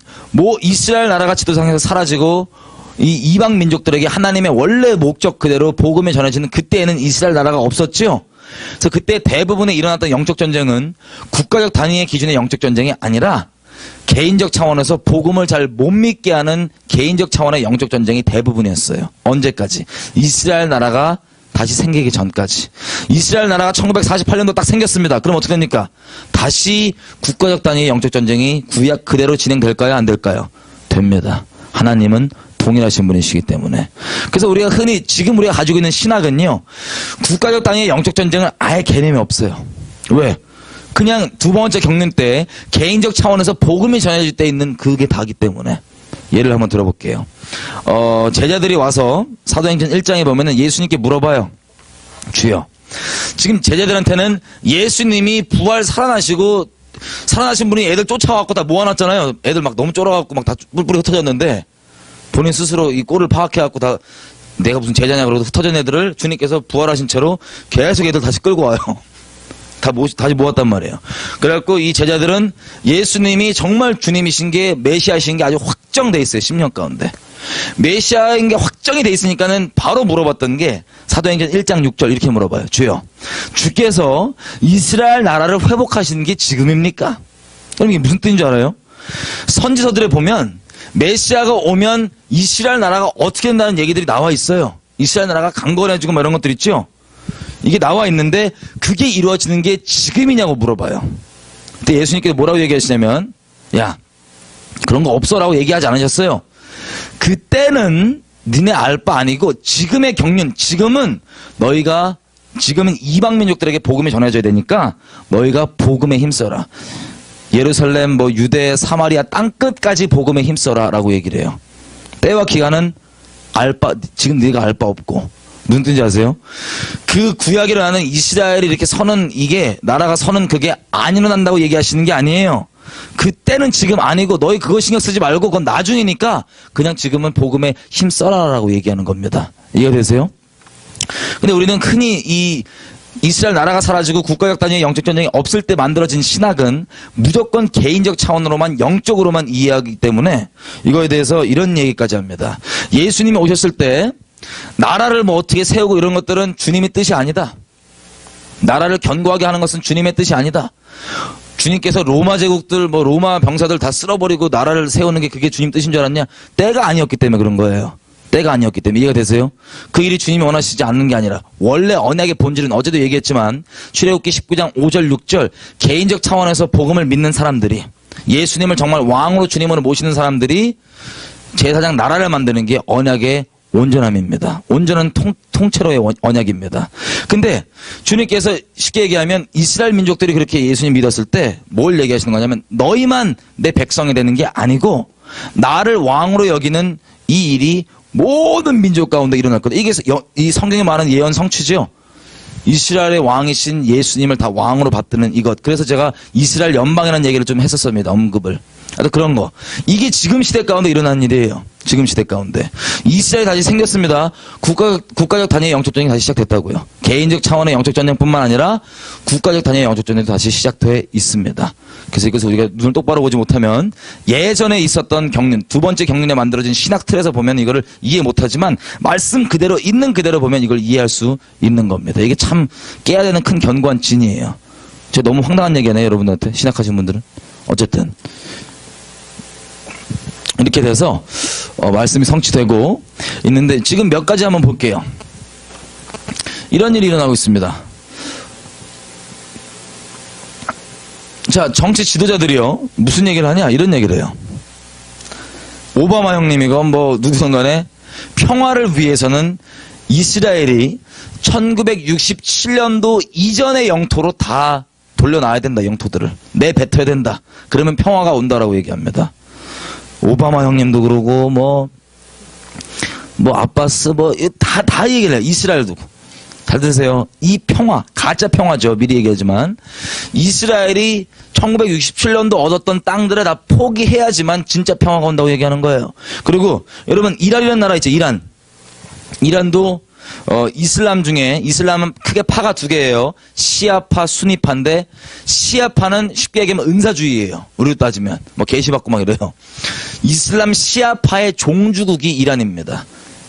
이스라엘 나라가 지도상에서 사라지고 이 이방 민족들에게 하나님의 원래 목적 그대로 복음이 전해지는 그때에는 이스라엘 나라가 없었죠. 그래서 그때 대부분에 일어났던 영적 전쟁은 국가적 단위의 기준의 영적 전쟁이 아니라 개인적 차원에서 복음을 잘 못 믿게 하는 개인적 차원의 영적 전쟁이 대부분이었어요. 언제까지? 이스라엘 나라가 다시 생기기 전까지. 이스라엘 나라가 1948년도 딱 생겼습니다. 그럼 어떻게 됩니까? 다시 국가적 단위의 영적 전쟁이 구약 그대로 진행될까요? 안 될까요? 됩니다. 하나님은 동일하신 분이시기 때문에. 그래서 우리가 흔히 지금 우리가 가지고 있는 신학은요, 국가적 단위의 영적 전쟁은 아예 개념이 없어요. 왜? 그냥 두 번째 겪는 때 개인적 차원에서 복음이 전해질 때 있는 그게 다기 때문에. 예를 한번 들어볼게요. 제자들이 와서 사도행전 1장에 보면은 예수님께 물어봐요. 주여, 지금 제자들한테는 예수님이 부활 살아나시고 살아나신 분이 애들 쫓아와갖고 다 모아놨잖아요. 애들 막 너무 쫄아갖고 막 다 뿔뿔이 흩어졌는데 본인 스스로 이 꼴을 파악해갖고 다 내가 무슨 제자냐 그러고 흩어진 애들을 주님께서 부활하신 채로 계속 애들 다시 끌고 와요. 다시 모았단 말이에요. 그래갖고 이 제자들은 예수님이 정말 주님이신 게 메시아이신 게 아주 확정돼 있어요. 10년 가운데. 메시아인 게 확정이 돼 있으니까는 바로 물어봤던 게 사도행전 1장 6절 이렇게 물어봐요. 주여, 주께서 이스라엘 나라를 회복하시는 게 지금입니까? 그럼 이게 무슨 뜻인 줄 알아요? 선지서들에 보면 메시아가 오면 이스라엘 나라가 어떻게 된다는 얘기들이 나와 있어요. 이스라엘 나라가 강건해지고 뭐 이런 것들 있죠? 이게 나와 있는데 그게 이루어지는 게 지금이냐고 물어봐요. 그때 예수님께서 뭐라고 얘기하시냐면, 야, 그런 거 없어라고 얘기하지 않으셨어요. 그때는 니네 알 바 아니고 지금의 경륜, 지금은 이방 민족들에게 복음이 전해져야 되니까 너희가 복음에 힘써라. 예루살렘, 뭐 유대, 사마리아 땅끝까지 복음에 힘써라라고 얘기를 해요. 때와 기간은 지금 네가 알 바 없고. 무슨 뜻인지 아세요? 그 구약에 일어나는 이스라엘이 이렇게 서는 나라가 서는 그게 안 일어난다고 얘기하시는 게 아니에요. 그때는 지금 아니고 너희 그거 신경 쓰지 말고 그건 나중이니까 그냥 지금은 복음에 힘써라라고 얘기하는 겁니다. 이해가 되세요? 근데 우리는 흔히 이 이스라엘 나라가 사라지고 국가적 단위의 영적 전쟁이 없을 때 만들어진 신학은 무조건 개인적 차원으로만 영적으로만 이해하기 때문에 이거에 대해서 이런 얘기까지 합니다. 예수님이 오셨을 때 나라를 뭐 어떻게 세우고 이런 것들은 주님의 뜻이 아니다. 나라를 견고하게 하는 것은 주님의 뜻이 아니다. 주님께서 로마 제국들, 뭐 로마 병사들 다 쓸어버리고 나라를 세우는 게 그게 주님 뜻인 줄 알았냐? 때가 아니었기 때문에 그런 거예요. 때가 아니었기 때문에. 이해가 되세요? 그 일이 주님이 원하시지 않는 게 아니라 원래 언약의 본질은 어제도 얘기했지만 출애굽기 19장 5절 6절 개인적 차원에서 복음을 믿는 사람들이 예수님을 정말 왕으로 주님으로 모시는 사람들이 제사장 나라를 만드는 게 언약의 온전함입니다. 온전한 통째로의 언약입니다. 근데 주님께서 쉽게 얘기하면 이스라엘 민족들이 그렇게 예수님 믿었을 때 뭘 얘기하시는 거냐면 너희만 내 백성이 되는 게 아니고 나를 왕으로 여기는 이 일이 모든 민족 가운데 일어날 거다. 이게 이 성경에 말하는 예언 성취죠. 이스라엘의 왕이신 예수님을 다 왕으로 받드는 이것. 그래서 제가 이스라엘 연방이라는 얘기를 좀 했었습니다. 언급을. 하여튼 그런 거. 이게 지금 시대 가운데 일어나는 일이에요. 지금 시대 가운데. 이스라엘이 다시 생겼습니다. 국가적 단위의 영적 전쟁이 다시 시작됐다고요. 개인적 차원의 영적 전쟁뿐만 아니라 국가적 단위의 영적 전쟁도 다시 시작돼 있습니다. 그래서 이것을 우리가 눈을 똑바로 보지 못하면 예전에 있었던 경륜, 두 번째 경륜에 만들어진 신학 틀에서 보면 이거를 이해 못하지만 말씀 그대로 있는 그대로 보면 이걸 이해할 수 있는 겁니다. 이게 참 깨야 되는 큰 견고한 진이에요. 제가 너무 황당한 얘기하네요, 여러분들한테. 신학하신 분들은. 어쨌든 이렇게 돼서 말씀이 성취되고 있는데 지금 몇 가지 한번 볼게요. 이런 일이 일어나고 있습니다. 자, 정치 지도자들이요. 무슨 얘기를 하냐? 이런 얘기를 해요. 오바마 형님이건 뭐 누구든 간에 평화를 위해서는 이스라엘이 1967년도 이전의 영토로 다 돌려놔야 된다. 영토들을. 내뱉어야 된다. 그러면 평화가 온다라고 얘기합니다. 오바마 형님도 그러고 뭐 아바스 다 얘기를 해요. 이스라엘도. 잘 들으세요. 이 평화, 가짜 평화죠. 미리 얘기하지만 이스라엘이 1967년도 얻었던 땅들을 다 포기해야지만 진짜 평화가 온다고 얘기하는 거예요. 그리고 여러분 이란이라는 나라 있죠. 이란도 이슬람 중에 이슬람은 크게 파가 두 개예요. 시아파, 수니파인데 시아파는 쉽게 얘기하면 은사주의예요. 우리로 따지면 뭐 계시 받고 막 이래요. 이슬람 시아파의 종주국이 이란입니다.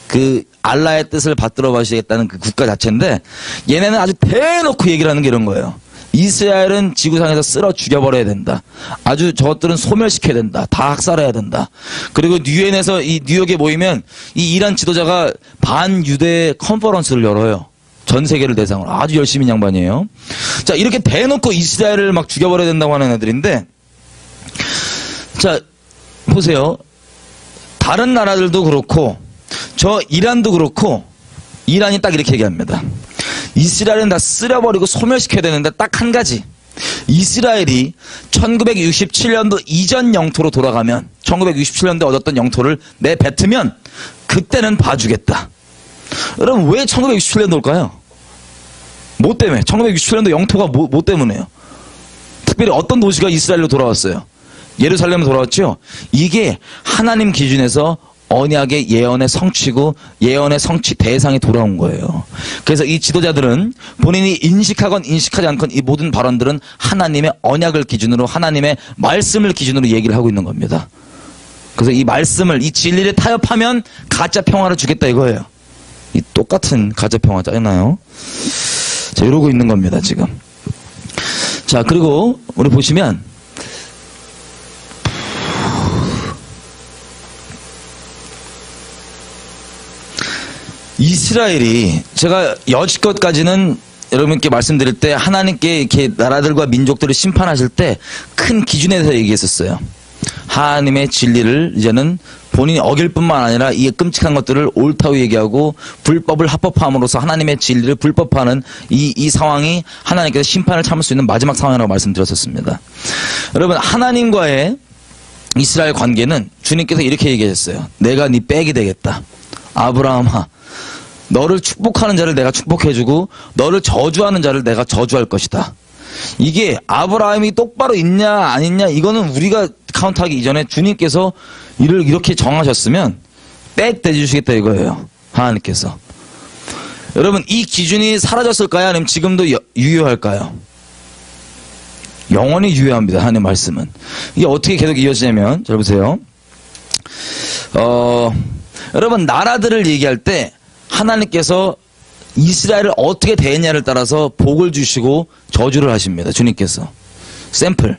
그 알라의 뜻을 받들어 가시겠다는 그 국가 자체인데 얘네는 아주 대놓고 얘기를 하는 게 이런 거예요. 이스라엘은 지구상에서 쓸어 죽여버려야 된다. 아주 저것들은 소멸시켜야 된다. 다 학살해야 된다. 그리고 뉴욕에 모이면 이 이란 지도자가 반유대 컨퍼런스를 열어요. 전 세계를 대상으로 아주 열심히 양반이에요. 자, 이렇게 대놓고 이스라엘을 막 죽여버려야 된다고 하는 애들인데, 자, 보세요. 다른 나라들도 그렇고, 저 이란도 그렇고, 이란이 딱 이렇게 얘기합니다. 이스라엘은 다 쓸어버리고 소멸시켜야 되는데 딱 한 가지. 이스라엘이 1967년도 이전 영토로 돌아가면 1967년도에 얻었던 영토를 내뱉으면 그때는 봐주겠다. 여러분 왜 1967년도일까요? 뭐 때문에? 1967년도 영토가 뭐 때문에요? 특별히 어떤 도시가 이스라엘로 돌아왔어요? 예루살렘으로 돌아왔죠? 이게 하나님 기준에서 언약의 예언의 성취고 예언의 성취 대상이 돌아온 거예요. 그래서 이 지도자들은 본인이 인식하건 인식하지 않건 이 모든 발언들은 하나님의 언약을 기준으로 하나님의 말씀을 기준으로 얘기를 하고 있는 겁니다. 그래서 이 말씀을 이 진리를 타협하면 가짜 평화를 주겠다 이거예요. 이 똑같은 가짜 평화 짜증나요? 자, 이러고 있는 겁니다 지금. 자, 그리고 우리 보시면 이스라엘이 제가 여지껏까지는 여러분께 말씀드릴 때 하나님께 이렇게 나라들과 민족들을 심판하실 때 큰 기준에 대해서 얘기했었어요. 하나님의 진리를 이제는 본인이 어길 뿐만 아니라 이 끔찍한 것들을 옳다고 얘기하고 불법을 합법함으로써 하나님의 진리를 불법화하는 이 상황이 하나님께서 심판을 참을 수 있는 마지막 상황이라고 말씀드렸었습니다. 여러분 하나님과의 이스라엘 관계는 주님께서 이렇게 얘기하셨어요. 내가 네 백이 되겠다. 아브라함아, 너를 축복하는 자를 내가 축복해주고 너를 저주하는 자를 내가 저주할 것이다. 이게 아브라함이 똑바로 있냐 안 있냐 이거는 우리가 카운트하기 이전에 주님께서 이를 이렇게 정하셨으면 백 대주시겠다 이거예요. 하나님께서. 여러분 이 기준이 사라졌을까요? 아니면 지금도 유효할까요? 영원히 유효합니다. 하나님 말씀은. 이게 어떻게 계속 이어지냐면 잘 보세요. 여러분 나라들을 얘기할 때 하나님께서 이스라엘을 어떻게 대했냐를 따라서 복을 주시고 저주를 하십니다. 주님께서. 샘플.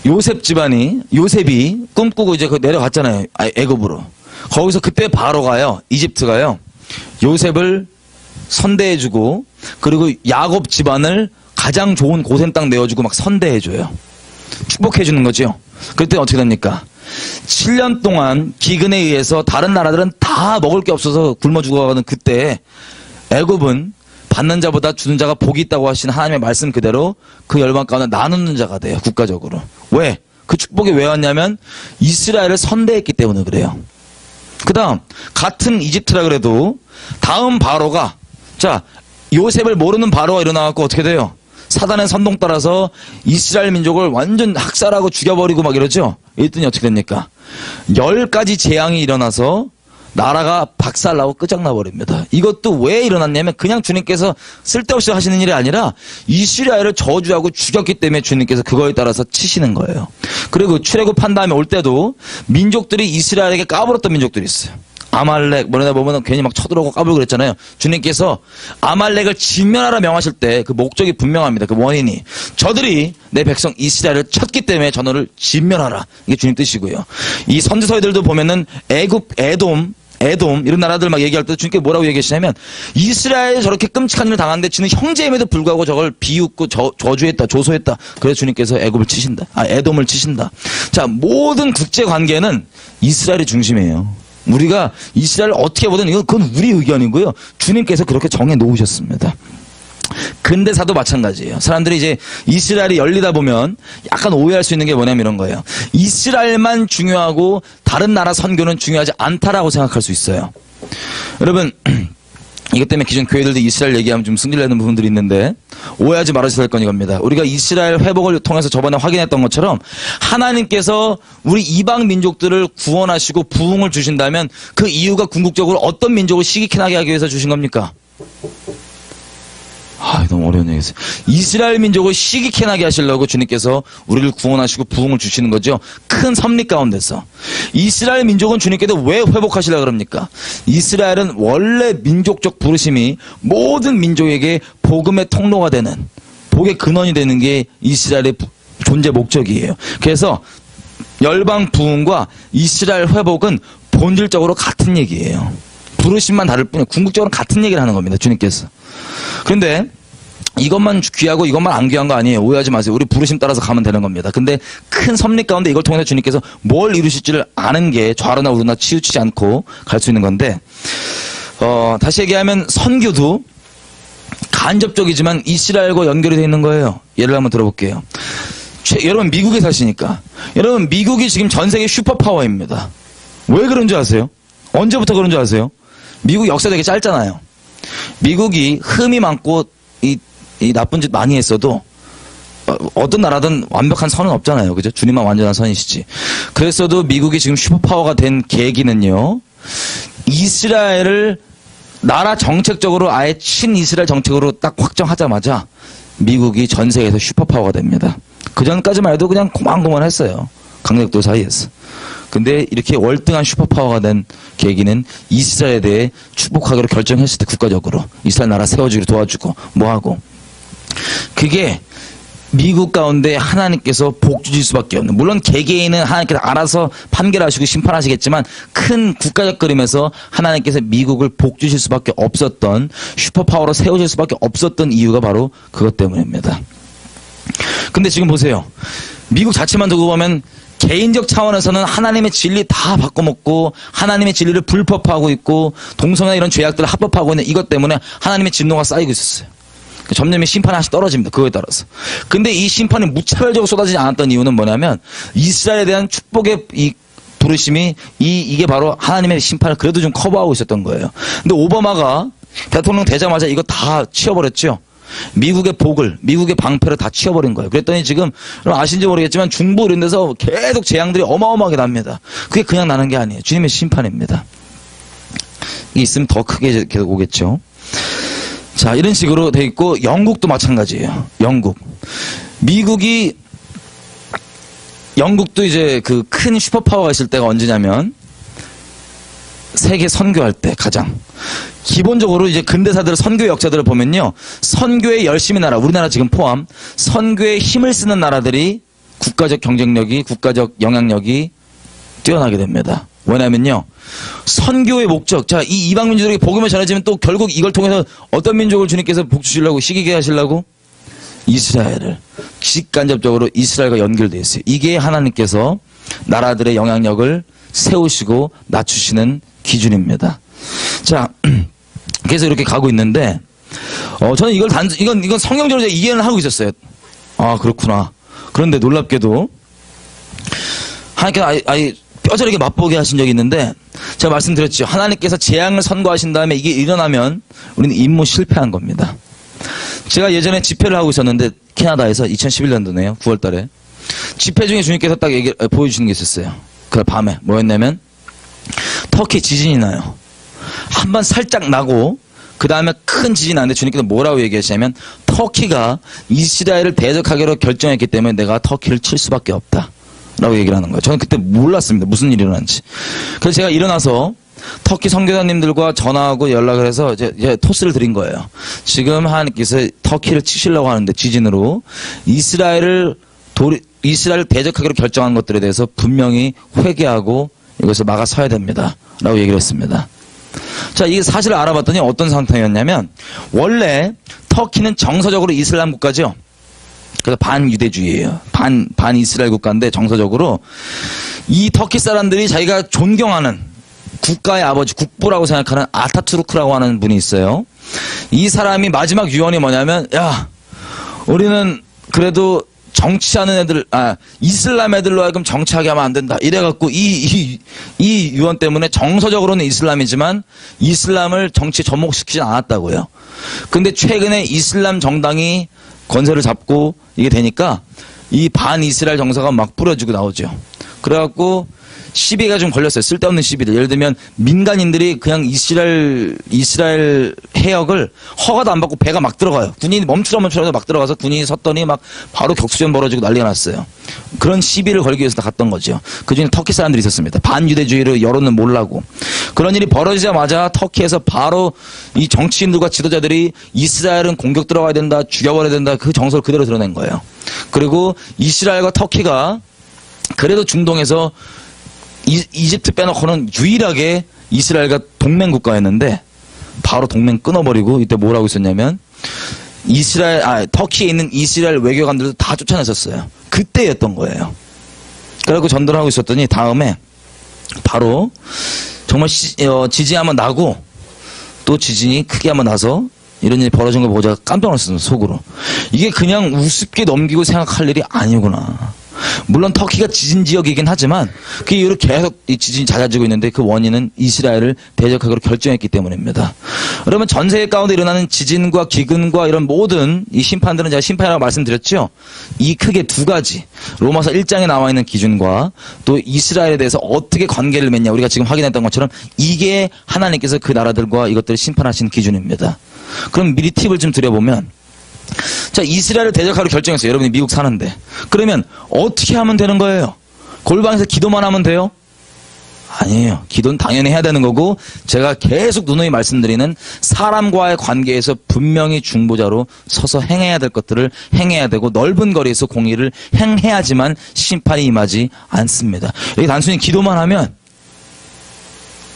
요셉이 꿈꾸고 이제 내려갔잖아요. 애굽으로. 거기서 그때 바로가요. 이집트가요. 요셉을 선대해주고 그리고 야곱 집안을 가장 좋은 고센 땅 내어주고 막 선대해줘요. 축복해주는 거죠. 그때 어떻게 됩니까? 7년 동안 기근에 의해서 다른 나라들은 다 먹을 게 없어서 굶어 죽어가는 그때 애굽은 받는 자보다 주는 자가 복이 있다고 하신 하나님의 말씀 그대로 그 열방 가운데 나누는 자가 돼요. 국가적으로. 왜? 그 축복이 왜 왔냐면 이스라엘을 선대했기 때문에 그래요. 그 다음 같은 이집트라 그래도 다음 바로가 자 요셉을 모르는 바로가 일어나갖고 어떻게 돼요? 사단의 선동 따라서 이스라엘 민족을 완전 학살하고 죽여버리고 막 이러죠. 이랬더니 어떻게 됩니까? 10가지 재앙이 일어나서 나라가 박살나고 끝장나버립니다. 이것도 왜 일어났냐면 그냥 주님께서 쓸데없이 하시는 일이 아니라 이스라엘을 저주하고 죽였기 때문에 주님께서 그거에 따라서 치시는 거예요. 그리고 출애굽한 다음에 올 때도 민족들이 이스라엘에게 까불었던 민족들이 있어요. 아말렉 뭐냐 보면 괜히 막 쳐들어오고 까불고 그랬잖아요. 주님께서 아말렉을 진멸하라 명하실 때 그 목적이 분명합니다. 그 원인이 저들이 내 백성 이스라엘을 쳤기 때문에 저너를 진멸하라. 이게 주님 뜻이고요. 이 선지서들도 보면은 애굽, 에돔 이런 나라들 막 얘기할 때 주님께 뭐라고 얘기하시냐면 이스라엘이 저렇게 끔찍한 일을 당하는데 주는 형제임에도 불구하고 저걸 비웃고 저주했다 조소했다. 그래서 주님께서 애굽을 치신다. 에돔을 치신다. 자 모든 국제 관계는 이스라엘이 중심이에요. 우리가 이스라엘을 어떻게 보든 그건 우리 의견이고요. 주님께서 그렇게 정해 놓으셨습니다. 근대사도 마찬가지예요. 사람들이 이제 이스라엘이 열리다 보면 약간 오해할 수 있는 게 뭐냐면 이런 거예요. 이스라엘만 중요하고 다른 나라 선교는 중요하지 않다라고 생각할 수 있어요. 여러분 이것 때문에 기존 교회들도 이스라엘 얘기하면 좀 승질내는 부분들이 있는데 오해하지 말아주셔야 할 건 이겁니다. 우리가 이스라엘 회복을 통해서 저번에 확인했던 것처럼 하나님께서 우리 이방 민족들을 구원하시고 부흥을 주신다면 그 이유가 궁극적으로 어떤 민족을 시기케 나게 하기 위해서 주신 겁니까? 너무 어려운 얘기였어요. 이스라엘 민족을 시기케 나게 하시려고 주님께서 우리를 구원하시고 부흥을 주시는 거죠. 큰 섭리 가운데서. 이스라엘 민족은 주님께서 왜 회복하시려고 그럽니까? 이스라엘은 원래 민족적 부르심이 모든 민족에게 복음의 통로가 되는 복의 근원이 되는 게 이스라엘의 존재 목적이에요. 그래서 열방 부흥과 이스라엘 회복은 본질적으로 같은 얘기예요. 부르심만 다를 뿐이에요. 궁극적으로 같은 얘기를 하는 겁니다. 주님께서. 그런데 이것만 귀하고 이것만 안 귀한 거 아니에요. 오해하지 마세요. 우리 부르심 따라서 가면 되는 겁니다. 근데 큰 섭리 가운데 이걸 통해서 주님께서 뭘 이루실지를 아는 게 좌로나 우로나 치우치지 않고 갈 수 있는 건데, 다시 얘기하면 선교도 간접적이지만 이스라엘과 연결이 되어 있는 거예요. 예를 한번 들어볼게요. 여러분 미국에 사시니까, 여러분 미국이 지금 전 세계 슈퍼파워입니다. 왜 그런 줄 아세요? 언제부터 그런 줄 아세요? 미국 역사 되게 짧잖아요. 미국이 흠이 많고 이 나쁜 짓 많이 했어도 어떤 나라든 완벽한 선은 없잖아요. 그죠? 주님만 완전한 선이시지. 그랬어도 미국이 지금 슈퍼파워가 된 계기는요, 이스라엘을 나라 정책적으로 아예 친이스라엘 정책으로 딱 확정하자마자 미국이 전 세계에서 슈퍼파워가 됩니다. 그 전까지만 해도 그냥 고만고만했어요. 강력도 사이에서. 근데 이렇게 월등한 슈퍼파워가 된 계기는 이스라엘에 대해 축복하기로 결정했을 때, 국가적으로 이스라엘 나라 세워주기로 도와주고 뭐하고, 그게 미국 가운데 하나님께서 복 주실 수밖에 없는, 물론 개개인은 하나님께서 알아서 판결하시고 심판하시겠지만 큰 국가적 그림에서 하나님께서 미국을 복 주실 수밖에 없었던, 슈퍼파워로 세우실 수밖에 없었던 이유가 바로 그것 때문입니다. 근데 지금 보세요. 미국 자체만 두고 보면 개인적 차원에서는 하나님의 진리 다 바꿔먹고 하나님의 진리를 불법화하고 있고 동성애나 이런 죄악들을 합법화하고 있는 이것 때문에 하나님의 진노가 쌓이고 있었어요. 점점 심판이 하나씩 떨어집니다. 그거에 따라서. 근데 이 심판이 무차별적으로 쏟아지지 않았던 이유는 뭐냐면 이스라엘에 대한 축복의 이 부르심이 이게 바로 하나님의 심판을 그래도 좀 커버하고 있었던 거예요. 근데 오바마가 대통령 되자마자 이거 다 치워버렸죠. 미국의 복을, 미국의 방패를 다 치워버린 거예요. 그랬더니 지금 아신지 모르겠지만 중부 이런 데서 계속 재앙들이 어마어마하게 납니다. 그게 그냥 나는 게 아니에요. 주님의 심판입니다. 이게 있으면 더 크게 계속 오겠죠. 자, 이런 식으로 돼 있고, 영국도 마찬가지예요. 영국도 이제 그 큰 슈퍼파워가 있을 때가 언제냐면 세계 선교할 때 가장. 기본적으로 이제 근대사들의 선교의 역사들을 보면요, 선교에 열심히 나라, 우리나라 지금 포함, 선교에 힘을 쓰는 나라들이 국가적 경쟁력이, 국가적 영향력이 뛰어나게 됩니다. 왜냐면요, 선교의 목적, 자, 이 이방 민족에게 복음을 전해지면 또 결국 이걸 통해서 어떤 민족을 주님께서 복 주시려고, 시기게 하시려고? 이스라엘을. 직간접적으로 이스라엘과 연결되어 있어요. 이게 하나님께서 나라들의 영향력을 세우시고 낮추시는 기준입니다. 자, 그래서 이렇게 가고 있는데, 저는 이건 성경적으로 이해를 하고 있었어요. 아, 그렇구나. 그런데 놀랍게도, 하나님께서 아예 뼈저리게 맛보게 하신 적이 있는데, 제가 말씀드렸죠. 하나님께서 재앙을 선고하신 다음에 이게 일어나면 우리는 임무 실패한 겁니다. 제가 예전에 집회를 하고 있었는데, 캐나다에서 2011년도네요. 9월 달에. 집회 중에 주님께서 딱 보여주시는 게 있었어요. 그 밤에. 뭐였냐면, 터키 지진이 나요. 한번 살짝 나고, 그 다음에 큰 지진이 나는데 주님께서 뭐라고 얘기하시냐면, 터키가 이스라엘을 대적하기로 결정했기 때문에 내가 터키를 칠 수밖에 없다. 라고 얘기를 하는 거예요. 저는 그때 몰랐습니다. 무슨 일이 일어난지. 그래서 제가 일어나서 터키 선교사님들과 전화하고 연락을 해서 이제 토스를 드린 거예요. 지금 하나님께서 터키를 치시려고 하는데, 지진으로 이스라엘을 대적하기로 결정한 것들에 대해서 분명히 회개하고 이것을 막아서야 됩니다. 라고 얘기를 했습니다. 자, 이게 사실을 알아봤더니 어떤 상태였냐면, 원래 터키는 정서적으로 이슬람 국가죠. 그래서 반유대주의예요. 반 이스라엘 국가인데 정서적으로 이 터키 사람들이 자기가 존경하는 국가의 아버지, 국부라고 생각하는 아타투르크라고 하는 분이 있어요. 이 사람이 마지막 유언이 뭐냐면, 야, 우리는 그래도 정치하는 애들, 이슬람 애들로 하여금 정치하게 하면 안 된다. 이래갖고 이 유언 때문에 정서적으로는 이슬람이지만 이슬람을 정치에 접목시키진 않았다고요. 근데 최근에 이슬람 정당이 권세를 잡고 이게 되니까 이 반 이스라엘 정서가 막 뿌려지고 나오죠. 그래갖고 시비가 좀 걸렸어요. 쓸데없는 시비들. 예를 들면 민간인들이 그냥 이스라엘 해역을 허가도 안 받고 배가 막 들어가요. 군인이 멈추라면서 막 들어가서 군인이 섰더니 막 바로 격수전 벌어지고 난리가 났어요. 그런 시비를 걸기 위해서 갔던 거죠. 그중에 터키 사람들이 있었습니다. 반유대주의를 여론은 몰라고. 그런 일이 벌어지자마자 터키에서 바로 이 정치인들과 지도자들이 이스라엘은 공격 들어가야 된다, 죽여버려야 된다, 그 정서를 그대로 드러낸 거예요. 그리고 이스라엘과 터키가 그래도 중동에서 이집트 빼놓고는 유일하게 이스라엘과 동맹 국가였는데 바로 동맹 끊어버리고 이때 뭐라고 있었냐면 터키에 있는 이스라엘 외교관들도 다 쫓아냈었어요. 그때였던 거예요. 그래갖고 전도를 하고 있었더니 다음에 바로 정말 지진이 한번 나고 또 지진이 크게 한번 나서 이런 일이 벌어진 걸 보고 제가 깜짝 놀랐어요. 속으로. 이게 그냥 우습게 넘기고 생각할 일이 아니구나. 물론 터키가 지진 지역이긴 하지만 그 이후로 계속 이 지진이 잦아지고 있는데 그 원인은 이스라엘을 대적하기로 결정했기 때문입니다. 여러분 전 세계 가운데 일어나는 지진과 기근과 이런 모든 이 심판들은 제가 심판이라고 말씀드렸죠. 이 크게 두 가지 로마서 1장에 나와 있는 기준과 또 이스라엘에 대해서 어떻게 관계를 맺냐 우리가 지금 확인했던 것처럼 이게 하나님께서 그 나라들과 이것들을 심판하신 기준입니다. 그럼 미리 팁을 좀 드려보면 자, 이스라엘을 대적하기로 결정했어요. 여러분이 미국 사는데. 그러면 어떻게 하면 되는 거예요? 골방에서 기도만 하면 돼요? 아니에요. 기도는 당연히 해야 되는 거고 제가 계속 누누이 말씀드리는 사람과의 관계에서 분명히 중보자로 서서 행해야 될 것들을 행해야 되고 넓은 거리에서 공의를 행해야지만 심판이 임하지 않습니다. 여기 단순히 기도만 하면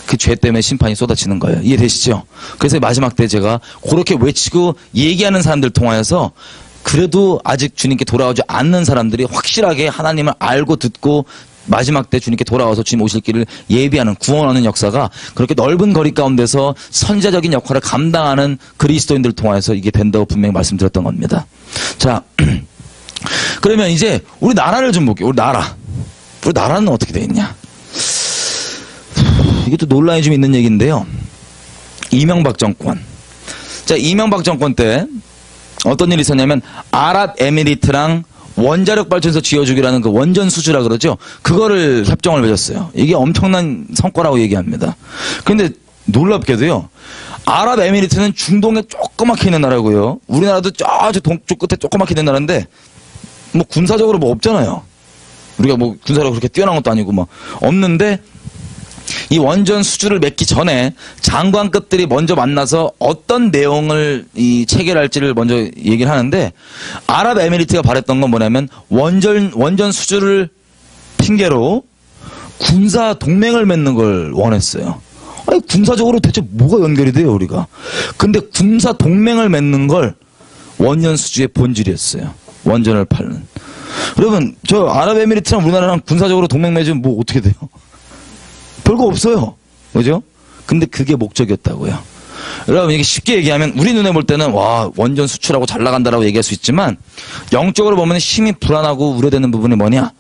그 죄 때문에 심판이 쏟아지는 거예요. 이해되시죠? 그래서 마지막 때 제가 그렇게 외치고 얘기하는 사람들 통하여서 그래도 아직 주님께 돌아오지 않는 사람들이 확실하게 하나님을 알고 듣고 마지막 때 주님께 돌아와서 주님 오실 길을 예비하는 구원하는 역사가 그렇게 넓은 거리 가운데서 선지자적인 역할을 감당하는 그리스도인들 통하여서 이게 된다고 분명히 말씀드렸던 겁니다. 자, 그러면 이제 우리 나라를 좀 볼게요. 우리 나라는 어떻게 되어 있냐? 이게 또 논란이 좀 있는 얘기인데요. 이명박 정권. 자, 이명박 정권 때 어떤 일이 있었냐면 아랍에미리트랑 원자력 발전소 지어주기라는 그 원전 수주라 그러죠. 그거를 협정을 맺었어요. 이게 엄청난 성과라고 얘기합니다. 근데 놀랍게도요. 아랍에미리트는 중동에 조그맣게 있는 나라고요. 우리나라도 저쪽 동쪽 끝에 조그맣게 있는 나라인데 뭐 군사적으로 뭐 없잖아요. 우리가 뭐 군사력으로 그렇게 뛰어난 것도 아니고 뭐 없는데 이 원전 수주를 맺기 전에 장관급들이 먼저 만나서 어떤 내용을 체결할지를 먼저 얘기를 하는데 아랍에미리트가 바랬던 건 뭐냐면 원전 수주를 핑계로 군사 동맹을 맺는 걸 원했어요. 아니 군사적으로 대체 뭐가 연결이 돼요 우리가. 근데 군사 동맹을 맺는 걸 원전 수주의 본질이었어요. 원전을 파는. 여러분 저 아랍에미리트랑 우리나라랑 군사적으로 동맹 맺으면 뭐 어떻게 돼요? 별거 없어요. 그죠? 근데 그게 목적이었다고요. 여러분 이게 쉽게 얘기하면 우리 눈에 볼 때는 와 원전 수출하고 잘 나간다라고 얘기할 수 있지만 영적으로 보면 힘이 불안하고 우려되는 부분이 뭐냐?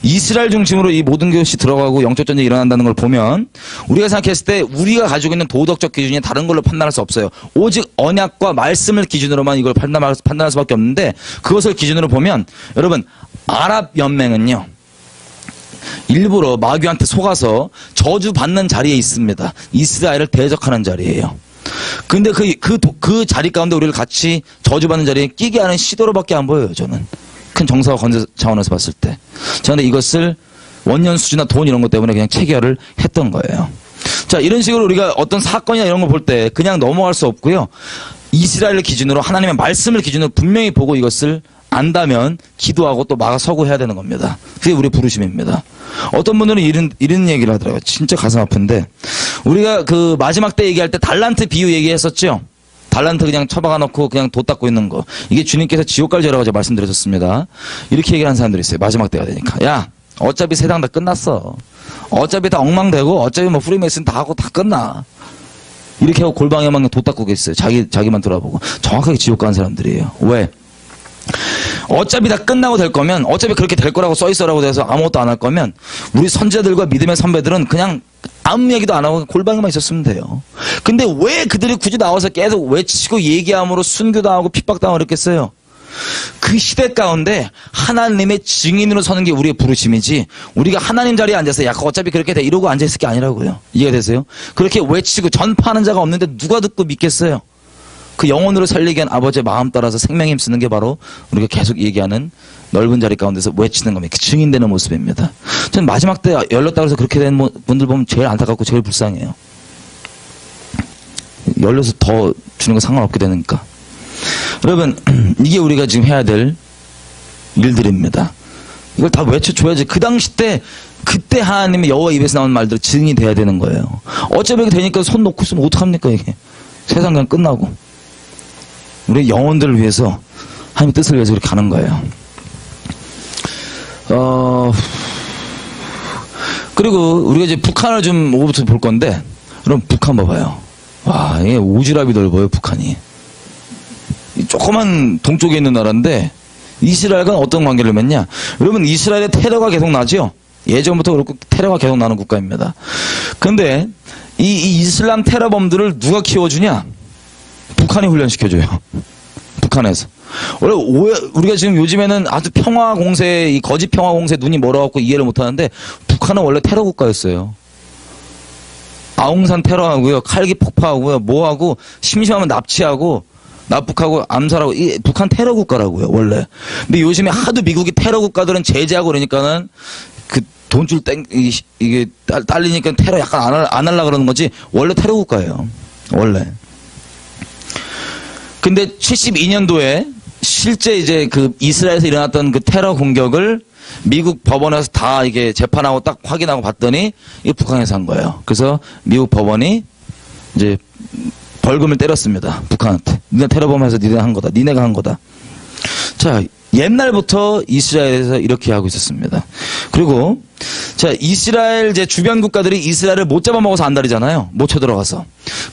이스라엘 중심으로 이 모든 것이 들어가고 영적 전쟁이 일어난다는 걸 보면 우리가 생각했을 때 우리가 가지고 있는 도덕적 기준이 다른 걸로 판단할 수 없어요. 오직 언약과 말씀을 기준으로만 이걸 판단할 수밖에 없는데 그것을 기준으로 보면 여러분 아랍연맹은요. 일부러 마귀한테 속아서 저주받는 자리에 있습니다. 이스라엘을 대적하는 자리예요. 근데 그 자리 가운데 우리를 같이 저주받는 자리에 끼게 하는 시도로밖에 안 보여요, 저는. 큰 정사와 건설 차원에서 봤을 때. 저는 이것을 원년 수주나 돈 이런 것 때문에 그냥 체결을 했던 거예요. 자, 이런 식으로 우리가 어떤 사건이나 이런 거 볼 때 그냥 넘어갈 수 없고요. 이스라엘을 기준으로 하나님의 말씀을 기준으로 분명히 보고 이것을 안다면 기도하고 또 막아서고 해야 되는 겁니다. 그게 우리의 부르심입니다. 어떤 분들은 이런 얘기를 하더라고요. 진짜 가슴 아픈데 우리가 그 마지막 때 얘기할 때 달란트 비유 얘기했었죠. 달란트 그냥 처박아 놓고 그냥 돛 닦고 있는 거. 이게 주님께서 지옥 갈 죄라고 제가 말씀드렸었습니다. 이렇게 얘기하는 사람들이 있어요. 마지막 때가 되니까. 야 어차피 세상 다 끝났어. 어차피 다 엉망되고 어차피 뭐 프리메이슨 다 하고 다 끝나. 이렇게 하고 골방에만 돛 닦고 계세요. 자기만 돌아보고. 정확하게 지옥 가는 사람들이에요. 왜? 어차피 다 끝나고 될 거면 어차피 그렇게 될 거라고 써있어라고 해서 아무것도 안 할 거면 우리 선지자들과 믿음의 선배들은 그냥 아무 얘기도 안 하고 골방에만 있었으면 돼요. 근데 왜 그들이 굳이 나와서 계속 외치고 얘기함으로 순교당하고 핍박당하고 그랬겠어요? 그 시대 가운데 하나님의 증인으로 서는 게 우리의 부르심이지 우리가 하나님 자리에 앉아서 야 어차피 그렇게 돼 이러고 앉아있을 게 아니라고요. 이해가 되세요? 그렇게 외치고 전파하는 자가 없는데 누가 듣고 믿겠어요? 그 영혼으로 살리게 한 아버지의 마음 따라서 생명 힘쓰는 게 바로 우리가 계속 얘기하는 넓은 자리 가운데서 외치는 겁니다. 그 증인되는 모습입니다. 저는 마지막 때 열렸다고 해서 그렇게 된 분들 보면 제일 안타깝고 제일 불쌍해요. 열려서 더 주는 거 상관없게 되니까. 여러분 이게 우리가 지금 해야 될 일들입니다. 이걸 다 외쳐줘야지. 그 당시 때 그때 하나님의 여호와 입에서 나오는 말들 증인이 돼야 되는 거예요. 어차피 이렇게 되니까 손 놓고 있으면 어떡합니까 이게. 세상 그냥 끝나고. 우리 영혼들을 위해서 하나님의 뜻을 위해서 그렇게 가는 거예요. 그리고 우리가 이제 북한을 좀 오부터 볼 건데, 그럼 북한 봐봐요. 와, 이게 오지랖이 넓어요, 북한이. 조그만 동쪽에 있는 나라인데, 이스라엘과 어떤 관계를 맺냐? 여러분, 이스라엘의 테러가 계속 나죠? 예전부터 그렇고 테러가 계속 나는 국가입니다. 근데, 이 이슬람 테러범들을 누가 키워주냐? 북한이 훈련시켜줘요. 북한에서. 원래 우리가 지금 요즘에는 아주 평화 공세, 이 거짓 평화 공세 눈이 멀어갖고 이해를 못하는데 북한은 원래 테러 국가였어요. 아웅산 테러하고요, 칼기 폭파하고요, 뭐하고 심심하면 납치하고 납북하고 암살하고 이 북한 테러 국가라고요 원래. 근데 요즘에 하도 미국이 테러 국가들은 제재하고 그러니까는 그 돈줄 이게 딸리니까 테러 약간 안 하려고 그러는 거지 원래 테러 국가예요 원래. 근데 72년도에 실제 이제 그 이스라엘에서 일어났던 그 테러 공격을 미국 법원에서 다 이게 재판하고 딱 확인하고 봤더니 이게 북한에서 한 거예요. 그래서 미국 법원이 이제 벌금을 때렸습니다. 북한한테. 니네 테러범에서 니네가 한 거다. 니네가 한 거다. 자, 옛날부터 이스라엘에서 이렇게 하고 있었습니다. 그리고 자, 이스라엘 이제 주변 국가들이 이스라엘을 못 잡아먹어서 안달이잖아요. 못 쳐들어가서.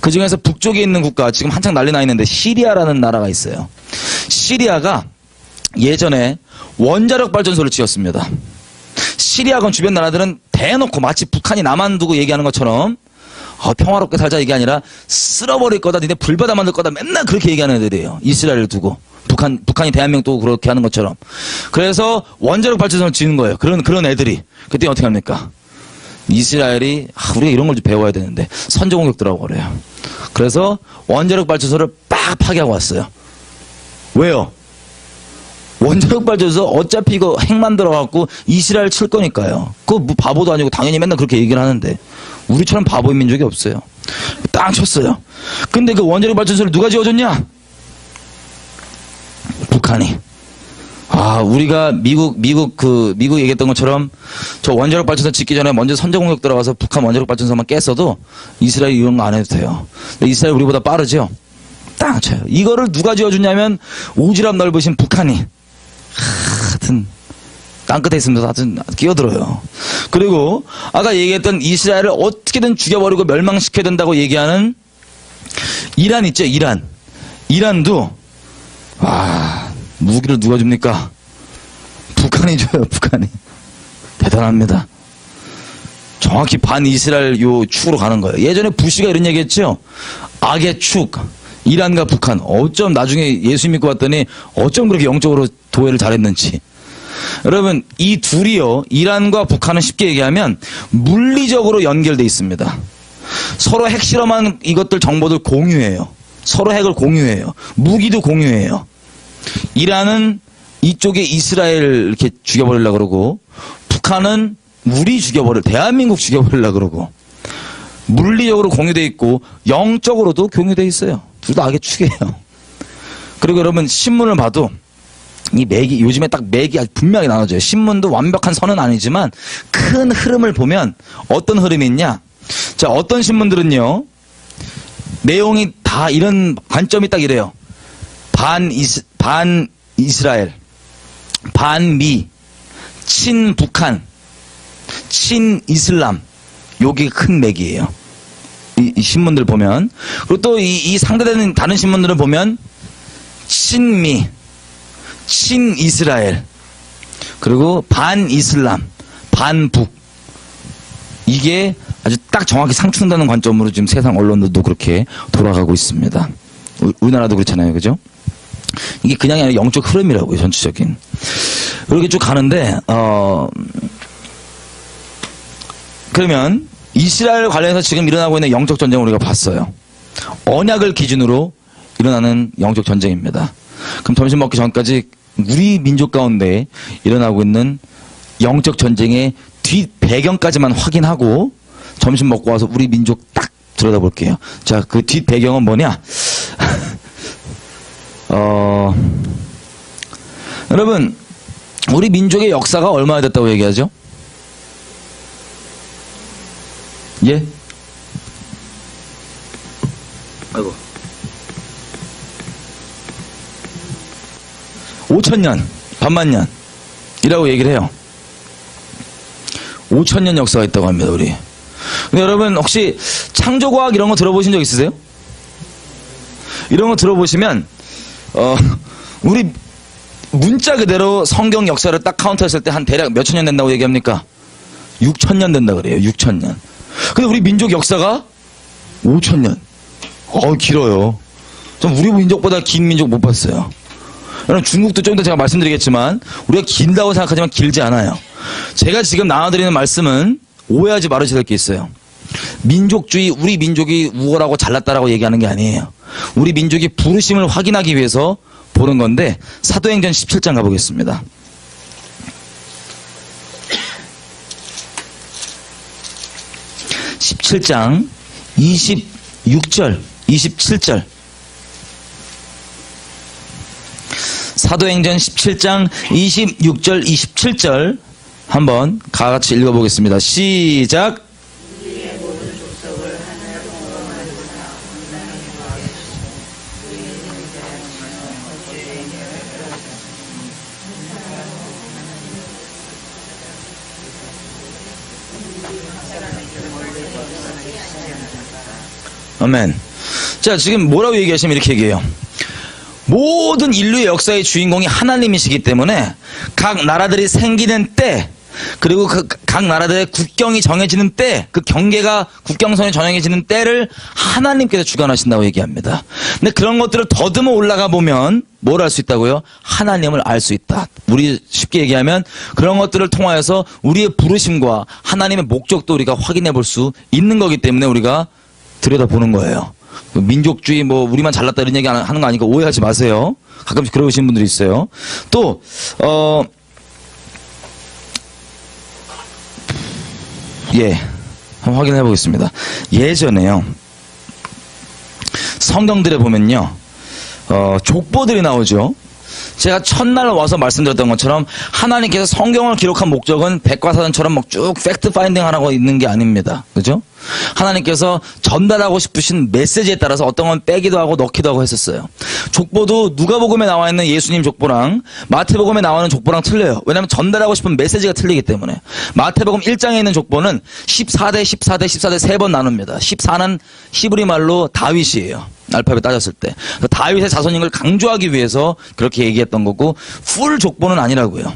그 중에서 북쪽에 있는 국가, 지금 한창 난리 나 있는데 시리아라는 나라가 있어요. 시리아가 예전에 원자력 발전소를 지었습니다. 시리아건 주변 나라들은 대놓고 마치 북한이 남한 두고 얘기하는 것처럼 평화롭게 살자 이게 아니라 쓸어버릴 거다, 니네 불바다 만들 거다 맨날 그렇게 얘기하는 애들이에요. 이스라엘을 두고. 북한이 대한민국도 그렇게 하는 것처럼. 그래서 원자력 발전소를 지는 거예요. 그런 애들이. 그때 어떻게 합니까? 이스라엘이 우리가 이런 걸 좀 배워야 되는데 선제공격 들어가고 그래요. 그래서 원자력 발전소를 빡 파괴하고 왔어요. 왜요? 원자력 발전소 어차피 이거 핵 만들어갖고 이스라엘 칠 거니까요. 그거 뭐 바보도 아니고 당연히 맨날 그렇게 얘기를 하는데 우리처럼 바보인 민족이 없어요. 딱 쳤어요. 근데 그 원자력 발전소를 누가 지어줬냐? 북한이. 우리가 미국 얘기했던 것처럼 저 원자력 발전소 짓기 전에 먼저 선제공격 들어가서 북한 원자력 발전소만 깼어도 이스라엘이 이런 거 안 해도 돼요. 근데 이스라엘 우리보다 빠르죠? 딱 쳐요. 이거를 누가 지어주냐면 오지랖 넓으신 북한이. 하여튼 땅끝에 있으면서 하여튼 끼어들어요. 그리고 아까 얘기했던 이스라엘을 어떻게든 죽여버리고 멸망시켜야 된다고 얘기하는 이란 있죠? 이란도 무기를 누가 줍니까? 북한이 줘요. 북한이. 대단합니다. 정확히 반이스라엘 요 축으로 가는 거예요. 예전에 부시가 이런 얘기했죠. 악의 축 이란과 북한. 어쩜 나중에 예수 믿고 왔더니 어쩜 그렇게 영적으로 도회를 잘했는지. 여러분 이 둘이요, 이란과 북한은 쉽게 얘기하면 물리적으로 연결돼 있습니다. 서로 핵실험한 이것들 정보들 공유해요. 서로 핵을 공유해요. 무기도 공유해요. 이란은 이쪽에 이스라엘 이렇게 죽여버리려고 그러고 북한은 우리 대한민국 죽여버리려고 그러고 물리적으로 공유돼 있고 영적으로도 공유돼 있어요. 둘 다 악의 축이에요. 그리고 여러분 신문을 봐도 이 맥이 요즘에 딱 맥이 아주 분명히 나눠져요. 신문도 완벽한 선은 아니지만 큰 흐름을 보면 어떤 흐름이 있냐? 자, 어떤 신문들은요 내용이 다 이런 관점이 딱 이래요. 반이스라엘, 반미, 친북한, 친이슬람. 요게 큰 맥이에요. 이 신문들 보면. 그리고 또 이 상대되는 다른 신문들을 보면 친미, 친이스라엘, 그리고 반이슬람, 반북. 이게 아주 딱 정확히 상충되는 관점으로 지금 세상 언론들도 그렇게 돌아가고 있습니다. 우리나라도 그렇잖아요. 그죠? 이게 그냥이 아니라 영적 흐름이라고요. 전체적인. 이렇게 쭉 가는데 그러면 이스라엘 관련해서 지금 일어나고 있는 영적 전쟁을 우리가 봤어요. 언약을 기준으로 일어나는 영적 전쟁입니다. 그럼 점심 먹기 전까지 우리 민족 가운데 일어나고 있는 영적 전쟁의 뒷 배경까지만 확인하고 점심 먹고 와서 우리 민족 딱 들여다볼게요. 자, 그 뒷 배경은 뭐냐? 여러분 우리 민족의 역사가 얼마나 됐다고 얘기하죠? 예? 아이고. 5,000년, 반만년이라고 얘기를 해요. 5,000년 역사가 있다고 합니다, 우리. 근데 여러분, 혹시 창조과학 이런 거 들어보신 적 있으세요? 이런 거 들어보시면, 우리 문자 그대로 성경 역사를 딱 카운트했을 때 한 대략 몇 천 년 된다고 얘기합니까? 6,000년 된다 그래요, 6,000년. 근데 우리 민족 역사가 5,000년. 길어요. 좀 우리 민족보다 긴 민족 못 봤어요. 여러분, 중국도 좀 더 제가 말씀드리겠지만, 우리가 길다고 생각하지만 길지 않아요. 제가 지금 나눠드리는 말씀은 오해하지 말으셔야 될 게 있어요. 민족주의, 우리 민족이 우월하고 잘났다라고 얘기하는 게 아니에요. 우리 민족이 부르심을 확인하기 위해서 보는 건데, 사도행전 17장 가보겠습니다. (17장) 26절 27절. 사도행전 17장 26절 27절 한번 같이 읽어보겠습니다. 시작. 아멘. 자, 지금 뭐라고 얘기하시면 이렇게 얘기해요. 모든 인류의 역사의 주인공이 하나님이시기 때문에 각 나라들이 생기는 때, 그리고 각 나라들의 국경이 정해지는 때, 그 경계가 국경선이 정해지는 때를 하나님께서 주관하신다고 얘기합니다. 근데 그런 것들을 더듬어 올라가 보면 뭘 알 수 있다고요? 하나님을 알 수 있다. 우리 쉽게 얘기하면 그런 것들을 통하여서 우리의 부르심과 하나님의 목적도 우리가 확인해 볼 수 있는 거기 때문에 우리가 들여다보는 거예요. 민족주의 우리만 잘났다 이런 얘기 하는 거 아니까 오해하지 마세요. 가끔씩 그러시는 분들이 있어요. 또 한번 확인해 보겠습니다. 예전에요, 성경들에 보면요, 족보들이 나오죠. 제가 첫날 와서 말씀드렸던 것처럼 하나님께서 성경을 기록한 목적은 백과사전처럼 쭉 팩트 파인딩 하라고 있는 게 아닙니다. 그죠? 하나님께서 전달하고 싶으신 메시지에 따라서 어떤 건 빼기도 하고 넣기도 하고 했었어요. 족보도 누가복음에 나와 있는 예수님 족보랑 마태복음에 나오는 족보랑 틀려요. 왜냐하면 전달하고 싶은 메시지가 틀리기 때문에. 마태복음 1장에 있는 족보는 14대 14대 14대 3번 나눕니다. 14는 히브리 말로 다윗이에요. 알파벳 따졌을 때. 다윗의 자손인 걸 강조하기 위해서 그렇게 얘기했던 거고, 풀 족보는 아니라고요.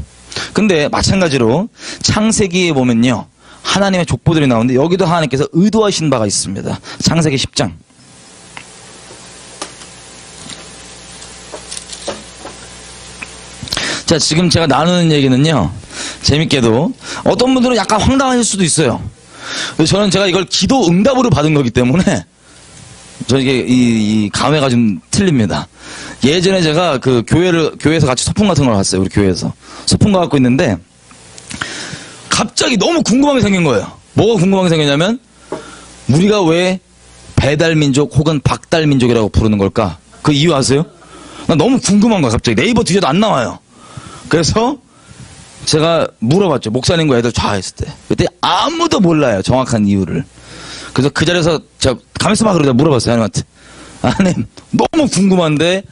근데 마찬가지로 창세기에 보면요, 하나님의 족보들이 나오는데 여기도 하나님께서 의도하신 바가 있습니다. 창세기 10장. 자, 지금 제가 나누는 얘기는요, 재밌게도 어떤 분들은 약간 황당하실 수도 있어요. 저는 제가 이걸 기도 응답으로 받은 거기 때문에 이게 이 감회가 좀 틀립니다. 예전에 제가 그 교회에서 같이 소풍 같은 걸 갔어요. 우리 교회에서 소풍 가갖고 있는데 갑자기 너무 궁금한 게 생긴 거예요. 뭐가 궁금한 게 생겼냐면, 우리가 왜 배달민족 혹은 박달민족이라고 부르는 걸까? 그 이유 아세요? 나 너무 궁금한 거야. 갑자기 네이버 뒤져도 안 나와요. 그래서 제가 물어봤죠. 목사님과 애들 좌했을 때. 그때 아무도 몰라요, 정확한 이유를. 그래서 그 자리에서 제가 가만있어 봐 그러다 물어봤어요, 하나님한테. 하나님, 너무 궁금한데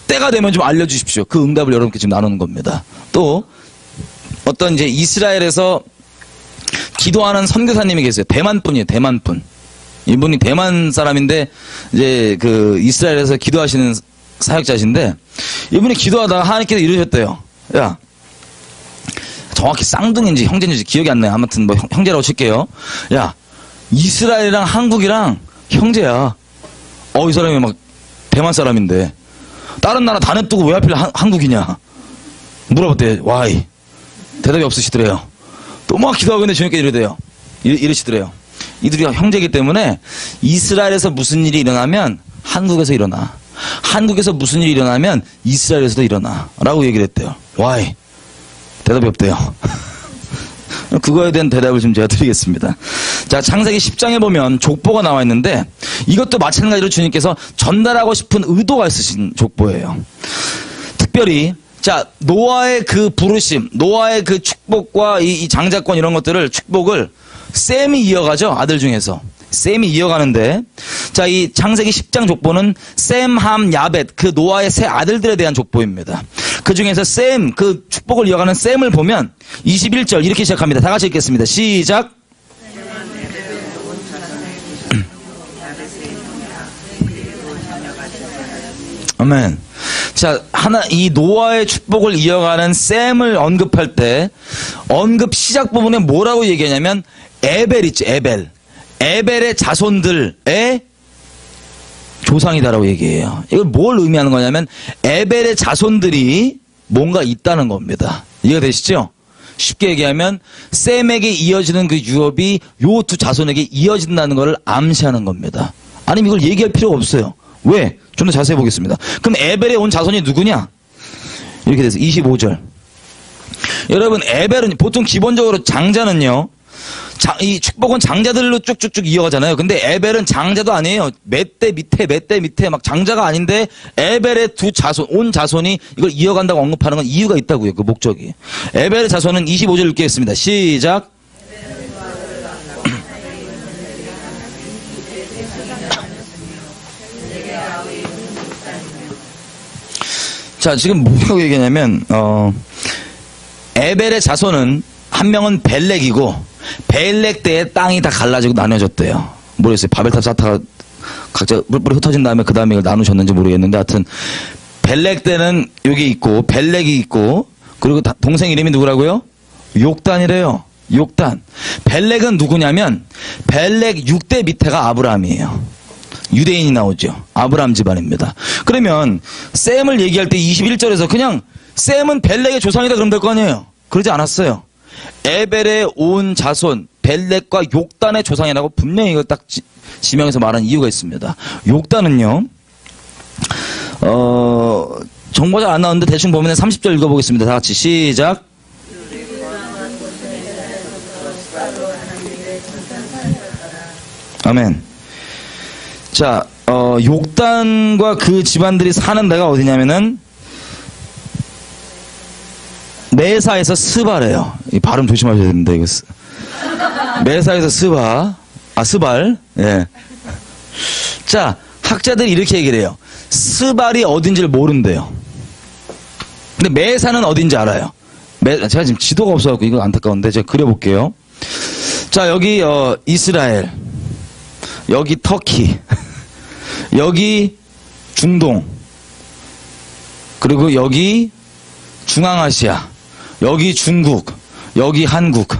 때가 되면 좀 알려주십시오. 그 응답을 여러분께 지금 나누는 겁니다. 또 어떤 이제 이스라엘에서 기도하는 선교사님이 계세요. 대만 분이에요, 대만 분. 이분이 대만 사람인데 이제 그 이스라엘에서 기도하시는 사역자신데, 이분이 기도하다가 하나님께서 이러셨대요. 야, 정확히 쌍둥이인지 형제인지 기억이 안 나요. 아무튼 형제라고 칠게요. 야, 이스라엘이랑 한국이랑 형제야. 이 사람이 막 대만 사람인데 다른 나라 다 냅두고 왜 하필 한국이냐 물어봤대. 와이. 대답이 없으시더래요. 또 막 기도하고 있는데 주님께 이러시더래요. 이들이 형제이기 때문에 이스라엘에서 무슨 일이 일어나면 한국에서 일어나, 한국에서 무슨 일이 일어나면 이스라엘에서도 일어나 라고 얘기를 했대요. 와이. 대답이 없대요. 그거에 대한 대답을 좀 제가 드리겠습니다. 자, 창세기 10장에 보면 족보가 나와 있는데, 이것도 마찬가지로 주님께서 전달하고 싶은 의도가 있으신 족보예요. 특별히 자, 노아의 그 부르심, 노아의 그 축복과 이 장자권 이런 것들을, 축복을 셈이 이어가죠. 아들 중에서. 셈이 이어가는데, 자, 이 창세기 10장 족보는 셈, 함, 야벳, 그 노아의 세 아들들에 대한 족보입니다. 그 중에서 셈, 그 축복을 이어가는 셈을 보면 21절 이렇게 시작합니다. 다 같이 읽겠습니다. 시작. 아멘. 자, 이 노아의 축복을 이어가는 셈을 언급할 때, 언급 시작 부분에 뭐라고 얘기하냐면, 에벨 있죠, 에벨. 에벨의 자손들의 조상이다라고 얘기해요. 이걸 뭘 의미하는 거냐면, 에벨의 자손들이 뭔가 있다는 겁니다. 이해가 되시죠? 쉽게 얘기하면, 셈에게 이어지는 그 유업이 요 두 자손에게 이어진다는 것을 암시하는 겁니다. 아니면 이걸 얘기할 필요가 없어요. 왜? 좀 더 자세히 보겠습니다. 그럼 에벨에 온 자손이 누구냐? 이렇게 돼서 25절. 여러분, 에벨은 보통 기본적으로 장자는요, 이 축복은 장자들로 쭉쭉쭉 이어가잖아요. 근데 에벨은 장자도 아니에요. 몇 대 밑에 막 장자가 아닌데 에벨의 두 자손, 온 자손이 이걸 이어간다고 언급하는 건 이유가 있다고요. 그 목적이. 에벨의 자손은 25절 읽겠습니다. 시작. 자, 지금 뭐라고 얘기하냐면, 에벨의 자손은 한 명은 벨렉이고, 벨렉 때에 땅이 다 갈라지고 나눠졌대요. 모르겠어요. 바벨탑 쌓다가 각자 뿔뿔이 흩어진 다음에 그 다음에 이걸 나누셨는지 모르겠는데, 하여튼, 벨렉 때는 여기 있고, 벨렉이 있고, 그리고 동생 이름이 누구라고요? 욕단이래요. 욕단. 벨렉은 누구냐면, 벨렉 6대 밑에가 아브라함이에요. 유대인이 나오죠. 아브라함 집안입니다. 그러면 셈을 얘기할 때 21절에서 그냥 셈은 벨렉의 조상이다 그러면 될 거 아니에요. 그러지 않았어요. 에벨의 온 자손 벨렉과 욕단의 조상이라고 분명히 이걸 딱 지명해서 말한 이유가 있습니다. 욕단은요, 정보가 잘 안 나오는데 대충 보면 30절 읽어보겠습니다. 다 같이 시작. 아멘. 자, 욕단과 그 집안들이 사는 데가 어디냐면은, 메사에서 스바래요. 이 발음 조심하셔야 됩니다, 이거. 메사에서 스발. 예. 자, 학자들이 이렇게 얘기를 해요. 스발이 어딘지를 모른대요. 근데 메사는 어딘지 알아요. 제가 지금 지도가 없어갖고 이거 안타까운데 제가 그려볼게요. 자, 여기, 이스라엘. 여기 터키, 여기 중동, 그리고 여기 중앙아시아, 여기 중국, 여기 한국.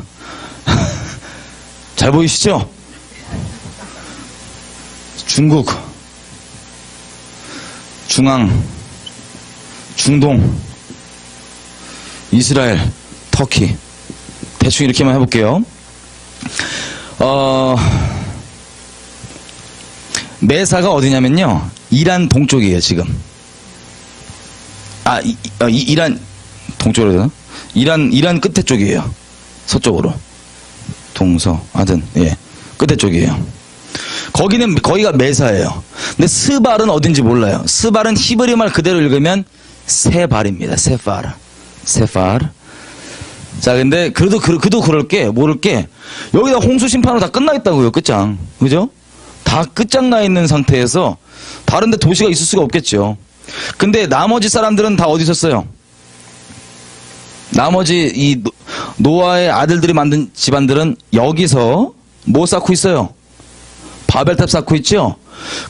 잘 보이시죠? 중국, 중동, 이스라엘, 터키. 대충 이렇게만 해볼게요. 메사가 어디냐면요, 이란 동쪽이에요, 지금. 이란 동쪽으로 해야 되나? 이란 끝에 쪽이에요. 서쪽으로. 하여튼, 예. 끝에 쪽이에요. 거기가 메사예요. 근데 스발은 어딘지 몰라요. 스발은 히브리 말 그대로 읽으면 세발입니다. 세팔. 자, 근데 그래도 모를 게, 여기다 홍수 심판으로 다 끝나 있다고요, 끝장. 그죠? 다 끝장나 있는 상태에서 다른 데 도시가 있을 수가 없겠죠. 근데 나머지 사람들은 다 어디 있었어요? 나머지 이 노아의 아들들이 만든 집안들은 여기서 뭐 쌓고 있어요? 바벨탑 쌓고 있죠?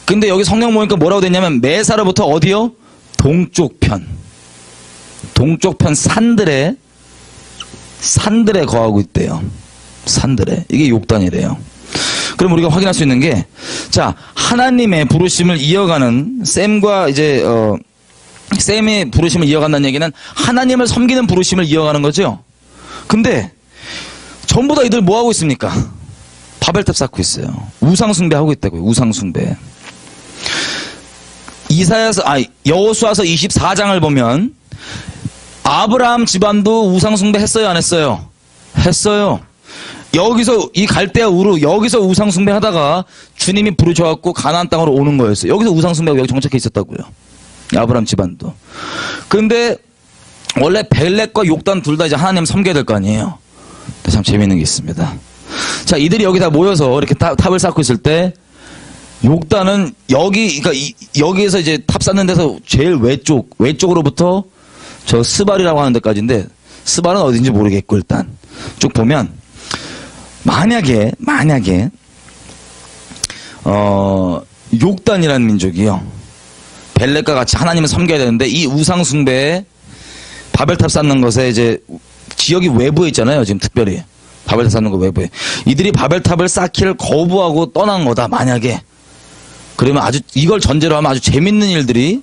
근데 여기 성경 보니까 뭐라고 됐냐면, 메사로부터 어디요? 동쪽편 산들에 거하고 있대요. 산들에. 이게 욕단이래요. 그럼 우리가 확인할 수 있는 게, 자, 하나님의 부르심을 이어가는 셈과 이제 셈의 부르심을 이어간다는 얘기는 하나님을 섬기는 부르심을 이어가는 거죠. 근데 전부 다 이들 뭐 하고 있습니까? 바벨탑 쌓고 있어요. 우상숭배 하고 있다고요. 우상숭배. 여호수아서 24장을 보면 아브라함 집안도 우상숭배 했어요, 안 했어요? 했어요. 여기서 이 갈대아 우르 여기서 우상숭배 하다가 주님이 부르셔갖고 가나안 땅으로 오는 거였어요. 여기서 우상숭배하고 여기 정착해 있었다고요. 아브라함 집안도. 근데 원래 벨렉과 욕단 둘 다 이제 하나님 섬겨야 될 거 아니에요. 참 재미있는 게 있습니다. 자, 이들이 여기 다 모여서 이렇게 탑을 쌓고 있을 때 욕단은 그러니까 여기에서 이제 탑 쌓는 데서 제일 외쪽으로부터 저 스발이라고 하는 데까지인데, 스발은 어딘지 모르겠고, 일단 쭉 보면 만약에 욕단이라는 민족이요, 벨렉과 같이 하나님을 섬겨야 되는데, 이 우상 숭배에 바벨탑 쌓는 것에 이제 지역이 외부에 있잖아요. 지금 특별히 바벨탑 쌓는 거 외부에, 이들이 바벨탑을 쌓기를 거부하고 떠난 거다 만약에, 그러면 이걸 전제로 하면 아주 재밌는 일들이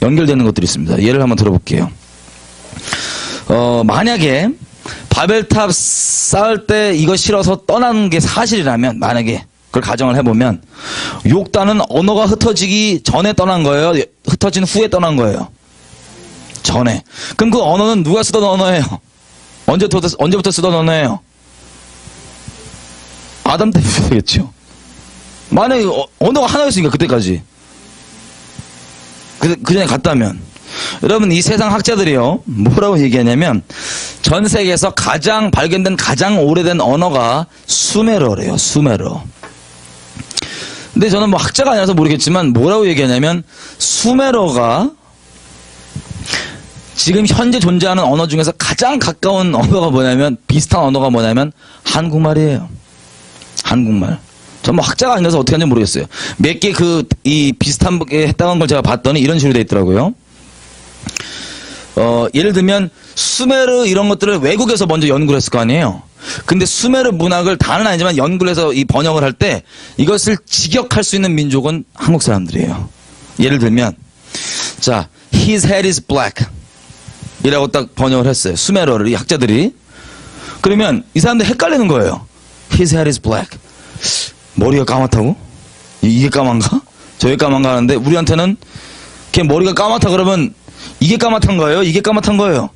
연결되는 것들이 있습니다. 예를 한번 들어볼게요. 만약에 바벨탑 쌓을 때 이거 싫어서 떠난 게 사실이라면, 만약에 그걸 가정을 해보면, 욕단은 언어가 흩어지기 전에 떠난 거예요? 흩어진 후에 떠난 거예요? 전에. 그럼 그 언어는 누가 쓰던 언어예요? 언제부터 쓰던 언어예요? 아담 때부터 되겠죠. 만약에 언어가 하나였으니까, 그때까지. 그 전에 갔다면. 여러분, 이 세상 학자들이요, 뭐라고 얘기하냐면, 전 세계에서 발견된 가장 오래된 언어가 수메러래요, 수메러. 근데 저는 뭐 학자가 아니라서 모르겠지만, 뭐라고 얘기하냐면, 수메러가 지금 현재 존재하는 언어 중에서 가장 가까운 언어가 뭐냐면, 비슷한 언어가 뭐냐면, 한국말이에요. 한국말. 전 뭐 학자가 아니라서 어떻게 하는지 모르겠어요. 몇 개 이 비슷한 게 했다는 걸 제가 봤더니 이런 식으로 돼 있더라고요. 예를 들면, 수메르 이런 것들을 외국에서 먼저 연구를 했을 거 아니에요. 근데 수메르 문학을 다는 아니지만 연구를 해서 이 번역을 할 때 이것을 직역할 수 있는 민족은 한국 사람들이에요. 예를 들면, 자, his head is black 이라고 딱 번역을 했어요. 수메르어를, 이 학자들이. 그러면 이 사람들 헷갈리는 거예요. his head is black. 머리가 까맣다고? 이게 까만가? 저게 까만가 하는데, 우리한테는 걔 머리가 까맣다 그러면 이게 까맣단 거예요? 이게 까맣단 거예요?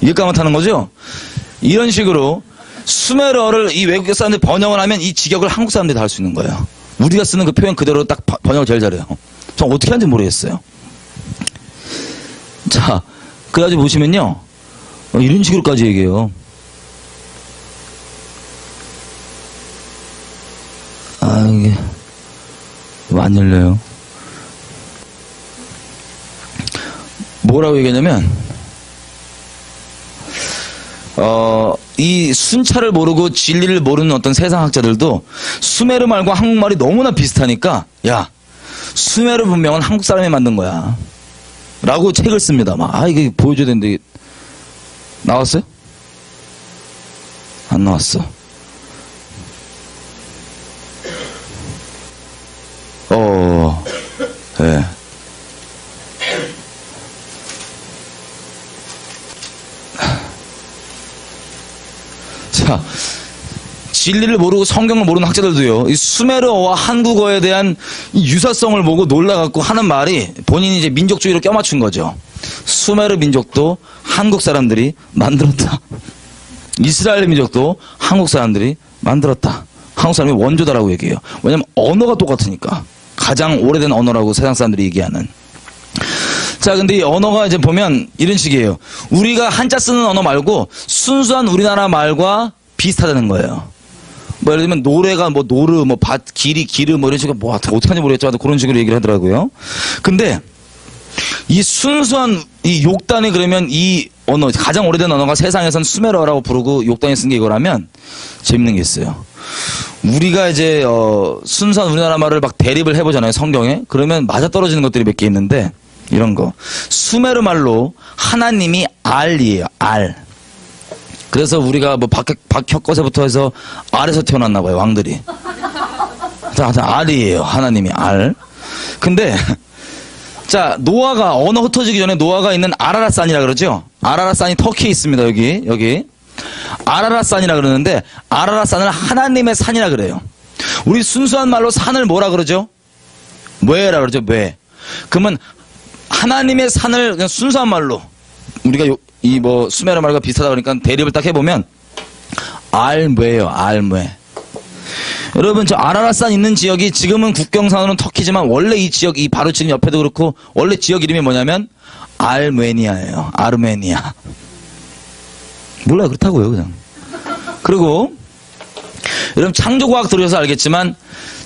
이게 까맣다는 거죠? 이런 식으로 수메르어를 이 외국 사람들이 번역을 하면 이 직역을 한국 사람들이 다 할 수 있는 거예요. 우리가 쓰는 그 표현 그대로 딱 번역을 제일 잘해요. 전 어떻게 하는지 모르겠어요. 자, 그래가지고 보시면요, 이런 식으로까지 얘기해요. 이게 왜 안 열려요? 뭐라고 얘기하냐면, 이 순찰을 모르고 진리를 모르는 어떤 세상학자들도 수메르 말과 한국말이 너무나 비슷하니까, 야, 수메르 문명은 한국 사람이 만든 거야 라고 책을 씁니다. 이게 보여줘야 되는데, 나왔어요? 안 나왔어. 네. 자, 진리를 모르고 성경을 모르는 학자들도요, 이 수메르어와 한국어에 대한 이 유사성을 보고 놀라갖고 하는 말이, 본인이 이제 민족주의로 껴맞춘 거죠. 수메르 민족도 한국 사람들이 만들었다. 이스라엘 민족도 한국 사람들이 만들었다. 한국 사람이 원조다라고 얘기해요. 왜냐면 언어가 똑같으니까. 가장 오래된 언어라고 세상 사람들이 얘기하는. 자, 근데 이 언어가 이제 보면 이런 식이에요. 우리가 한자 쓰는 언어 말고 순수한 우리나라 말과 비슷하다는 거예요. 뭐 예를 들면 노래가 뭐 노르, 뭐 밭, 길이, 기르, 뭐 이런 식으로 뭐 어떻게 하는지 모르겠지만 그런 식으로 얘기를 하더라고요. 근데 이 순수한 이 욕단이, 그러면 이 언어, 가장 오래된 언어가 세상에선 수메르어라고 부르고 욕단이 쓴 게 이거라면 재밌는 게 있어요. 우리가 이제 순수한 우리나라 말을 막 대립을 해보잖아요, 성경에. 그러면 맞아떨어지는 것들이 몇 개 있는데, 이런 거. 수메르 말로 하나님이 알이에요, 알. 그래서 우리가 뭐 박혁거세부터 해서 알에서 태어났나 봐요, 왕들이. 자, 알이에요, 하나님이 알. 근데 자, 노아가, 언어 흩어지기 전에 노아가 있는 아라랏산이라 그러죠. 아라랏산이 터키에 있습니다. 여기 아라랏산이라 그러는데, 아라랏산을 하나님의 산이라 그래요. 우리 순수한 말로 산을 뭐라 그러죠? 뇌라 그러죠. 뇌. 그러면 하나님의 산을 그냥 순수한 말로, 우리가 이 뭐 수메르 말과 비슷하다 그러니까 대립을 딱 해보면 알뇌예요. 알뇌. 여러분, 저 아라랏산 있는 지역이 지금은 국경상으로는 터키지만 원래 이 지역, 이 바로 지금 옆에도 그렇고, 원래 지역 이름이 뭐냐면 아르메니아예요. 아르메니아. 몰라요. 그렇다고요, 그냥. 그리고 여러분 창조과학 들으셔서 알겠지만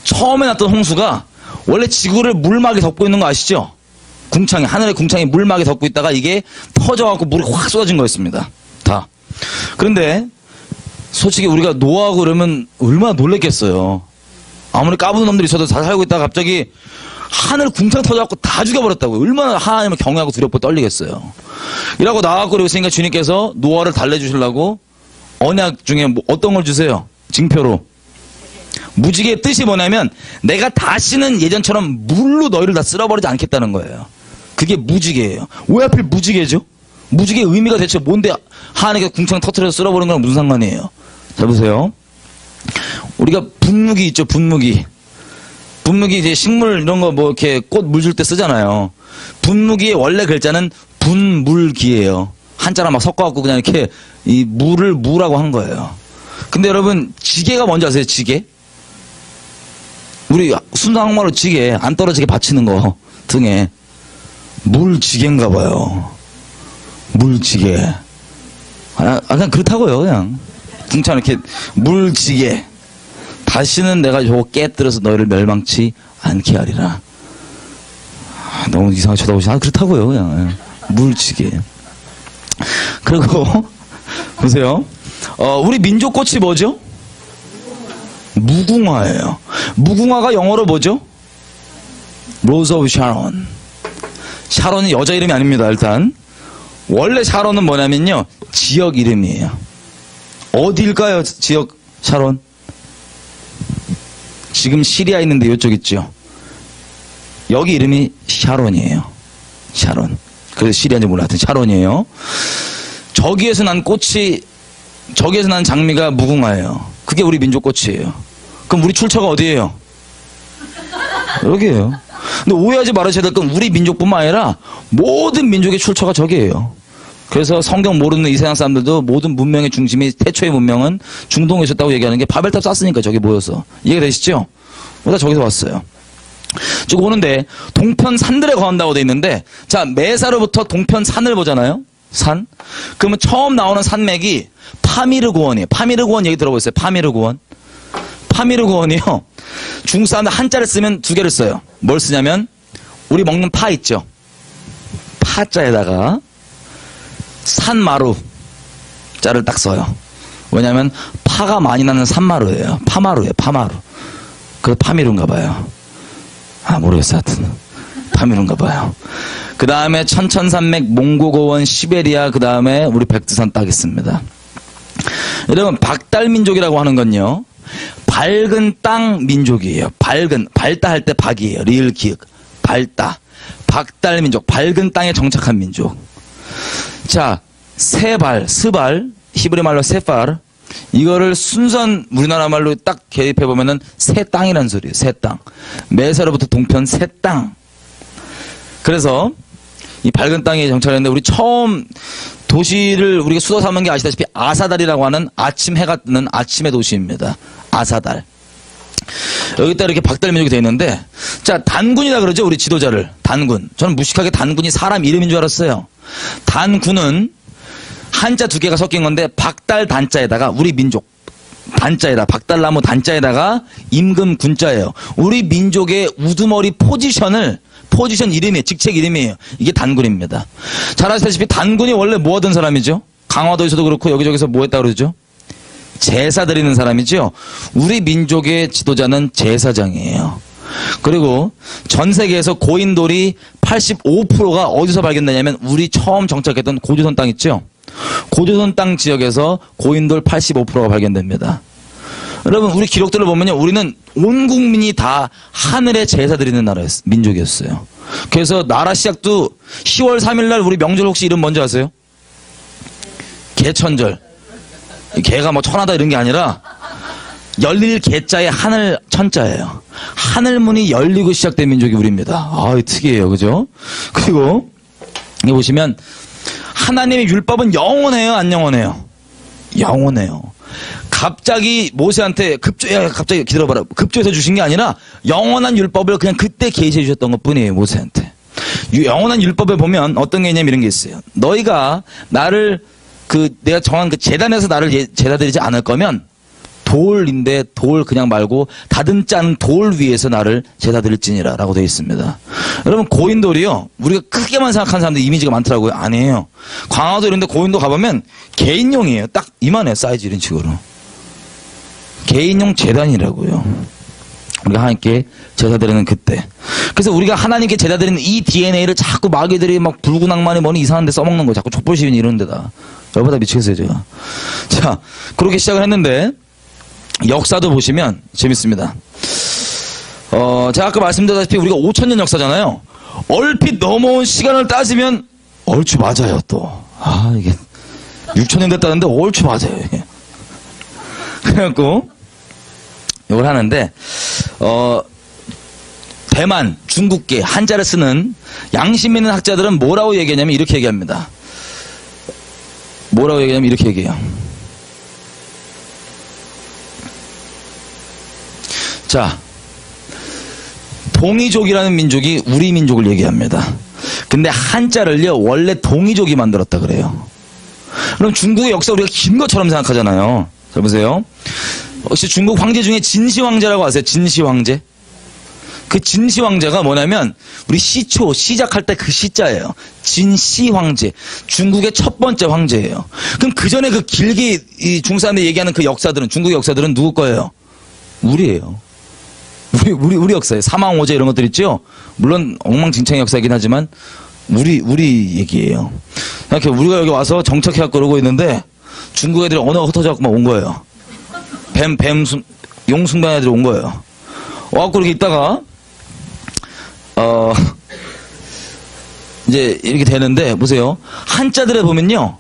처음에 났던 홍수가 원래 지구를 물막이 덮고 있는 거 아시죠? 궁창이, 하늘의 궁창이 물막이 덮고 있다가 이게 터져갖고 물이 확 쏟아진 거였습니다. 다. 그런데 솔직히 우리가 노하고 그러면 얼마나 놀랬겠어요. 아무리 까부는 놈들이 있어도 다 살고 있다가 갑자기 하늘 궁창 터져갖고 다 죽여버렸다고요. 얼마나 하나님을 경외하고 두렵고 떨리겠어요. 이라고 나와갖고 그러고 있으니까 주님께서 노아를 달래주시려고 언약 중에 뭐 어떤 걸 주세요? 징표로. 무지개의 뜻이 뭐냐면 내가 다시는 예전처럼 물로 너희를 다 쓸어버리지 않겠다는 거예요. 그게 무지개예요. 왜 하필 무지개죠? 무지개의 의미가 대체 뭔데 하나님께서 궁창 터뜨려서 쓸어버리는 거랑 무슨 상관이에요? 잘 보세요. 우리가 분무기 있죠, 분무기. 분무기 이제 식물 이런 거 뭐 이렇게 꽃 물 줄 때 쓰잖아요. 분무기의 원래 글자는 분물기예요. 한자랑 막 섞어갖고 그냥 이렇게 이 물을 무라고 한 거예요. 근데 여러분 지게가 뭔지 아세요? 지게? 우리 순수 한국말로 지게, 안 떨어지게 받치는 거 등에 물지게인가 봐요. 물지게. 그냥 그렇다고요. 그냥 궁창 이렇게 물지게. 다시는 내가 저거 깨뜨려서 너희를 멸망치 않게 하리라. 너무 이상하게 쳐다보시나? 그렇다고요. 그냥 물지게. 그리고 보세요. 우리 민족꽃이 뭐죠? 무궁화예요. 무궁화가 영어로 뭐죠? Rose of Sharon. 샤론이 여자 이름이 아닙니다. 일단 원래 샤론은 뭐냐면요, 지역 이름이에요. 어디일까요? 지역 샤론? 지금 시리아 있는데 이쪽 있죠. 여기 이름이 샤론이에요. 샤론. 그래서 시리아인지 몰라. 하여튼 샤론이에요. 저기에서 난 꽃이, 저기에서 난 장미가 무궁화예요. 그게 우리 민족꽃이에요. 그럼 우리 출처가 어디예요? 여기에요. 근데 오해하지 말으셔야 될 건 우리 민족뿐만 아니라 모든 민족의 출처가 저기예요. 그래서 성경 모르는 이 세상 사람들도 모든 문명의 중심이, 태초의 문명은 중동에 있었다고 얘기하는 게 바벨탑 쌌으니까 저기 모여서. 이해가 되시죠? 다 저기서 왔어요. 쭉 오는데 동편 산들에 거한다고 돼 있는데, 자, 메사로부터 동편 산을 보잖아요. 산. 그러면 처음 나오는 산맥이 파미르고원이에요. 파미르고원 얘기 들어보셨어요? 파미르고원. 파미르고원이요. 중국 사람들 한자를 쓰면 두 개를 써요. 뭘 쓰냐면 우리 먹는 파 있죠. 파자에다가 산마루 자를 딱 써요. 왜냐면 파가 많이 나는 산마루예요. 파마루예요. 파마루. 그래서 파미루인가 봐요. 모르겠어요. 하여튼 파미루인가 봐요. 그 다음에 천천산맥, 몽고고원, 시베리아, 그 다음에 우리 백두산 딱 있습니다. 여러분 박달민족이라고 하는 건요, 밝은 땅 민족이에요. 밝은, 밝다 할 때 박이에요. 리을 기역. 밝다. 박달민족. 밝은 땅에 정착한 민족. 자, 세발, 스발, 히브리 말로 세팔. 이거를 순수한 우리나라 말로 딱 개입해보면은 새 땅이라는 소리예요. 새 땅. 메사로부터 동편 새 땅. 그래서 이 밝은 땅에 정착했는데, 우리 처음 도시를 우리가 수도 삼은 게 아시다시피 아사달이라고 하는 아침 해가 뜨는 아침의 도시입니다. 아사달. 여기다 이렇게 박달민족이 되어 있는데, 자, 단군이라 그러죠, 우리 지도자를. 단군. 저는 무식하게 단군이 사람 이름인 줄 알았어요. 단군은 한자 두 개가 섞인 건데, 박달 단자에다가 우리 민족 단자에다, 박달나무 단자에다가 임금 군자예요. 우리 민족의 우두머리 포지션 이름이에요. 직책 이름이에요. 이게 단군입니다. 잘 아시다시피 단군이 원래 뭐 하던 사람이죠? 강화도에서도 그렇고 여기저기서 뭐 했다고 그러죠? 제사 드리는 사람이죠. 우리 민족의 지도자는 제사장이에요. 그리고 전 세계에서 고인돌이 85%가 어디서 발견되냐면 우리 처음 정착했던 고조선 땅 있죠? 고조선 땅 지역에서 고인돌 85%가 발견됩니다. 여러분 우리 기록들을 보면요, 우리는 온 국민이 다 하늘에 제사 드리는 나라였어요. 민족이었어요. 그래서 나라 시작도 10월 3일날 우리 명절 혹시 이름 뭔지 아세요? 개천절. 개가 뭐 천하다 이런 게 아니라 열릴 개자에 하늘 천자예요. 하늘문이 열리고 시작된 민족이 우리입니다. 특이해요. 그죠? 그리고 여기 보시면 하나님의 율법은 영원해요, 안 영원해요? 영원해요. 갑자기 모세한테 갑자기 기다려봐라. 급조해서 주신 게 아니라 영원한 율법을 그냥 그때 계시해 주셨던 것 뿐이에요, 모세한테. 영원한 율법에 보면 어떤 게 있냐면 이런 게 있어요. 너희가 나를 내가 정한 그 재단에서 나를 제사 드리지 않을 거면 돌인데 돌 그냥 말고 다듬지 않은 돌 위에서 나를 제사 드릴지니라 라고 되어 있습니다. 여러분 고인돌이요, 우리가 크게만 생각하는 사람들 이미지가 많더라고요. 아니에요. 광화도 이런 데 고인돌 가보면 개인용이에요. 딱 이만해요. 사이즈 이런 식으로. 개인용 제단이라고요. 우리가 하나님께 제사 드리는 그때. 그래서 우리가 하나님께 제사 드리는 이 DNA를 자꾸 마귀들이 막 불구낭만이 뭐니 이상한 데 써먹는 거예요. 자꾸 촛불시위니 이런 데다. 열받아 미치겠어요 제가. 자, 그렇게 시작을 했는데 역사도 보시면 재밌습니다. 제가 아까 말씀드렸다시피 우리가 5000년 역사잖아요. 얼핏 넘어온 시간을 따지면 얼추 맞아요 또. 이게 6000년 됐다는데 얼추 맞아요 이게. 그래갖고 이걸 하는데 대만, 중국계 한자를 쓰는 양심 있는 학자들은 뭐라고 얘기하냐면 이렇게 얘기합니다. 뭐라고 얘기하냐면 이렇게 얘기해요. 자, 동이족이라는 민족이 우리 민족을 얘기합니다. 근데 한자를요 원래 동이족이 만들었다 그래요. 그럼 중국의 역사 우리가 긴 것처럼 생각하잖아요. 자 보세요. 혹시 중국 황제 중에 진시 황제라고 아세요? 진시 황제? 그 진시 황제가 뭐냐면 우리 시초 시작할 때 그 시자예요. 진시 황제. 중국의 첫 번째 황제예요. 그럼 그 전에 그 길게 이 중국 사람들이 얘기하는 그 역사들은, 중국의 역사들은 누구 거예요? 우리예요. 우리 역사예요. 사망오제 이런 것들 있죠? 물론 엉망진창의 역사이긴 하지만 우리 얘기예요. 이렇게 우리가 여기 와서 정착해갖고 그러고 있는데 중국 애들이 언어가 흩어져갖고 막 온 거예요. 용숭배 애들이 온 거예요. 와갖고 이렇게 있다가 이제 이렇게 되는데 보세요. 한자들에 보면요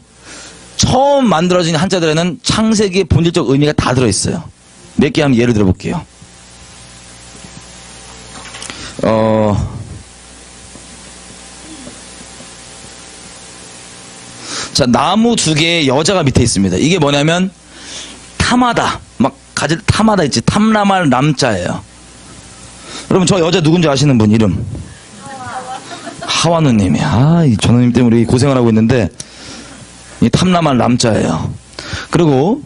처음 만들어진 한자들에는 창세기의 본질적 의미가 다 들어있어요. 몇 개 한번 예를 들어볼게요. 자, 나무 두 개의 여자가 밑에 있습니다. 이게 뭐냐면 탐하다, 막 가질 탐하다 있지. 탐람할 남자예요. 여러분 저 여자 누군지 아시는 분 이름? 하와누님이. 이 전우님 때문에 우리 고생을 하고 있는데 이 탐람할 남자예요. 그리고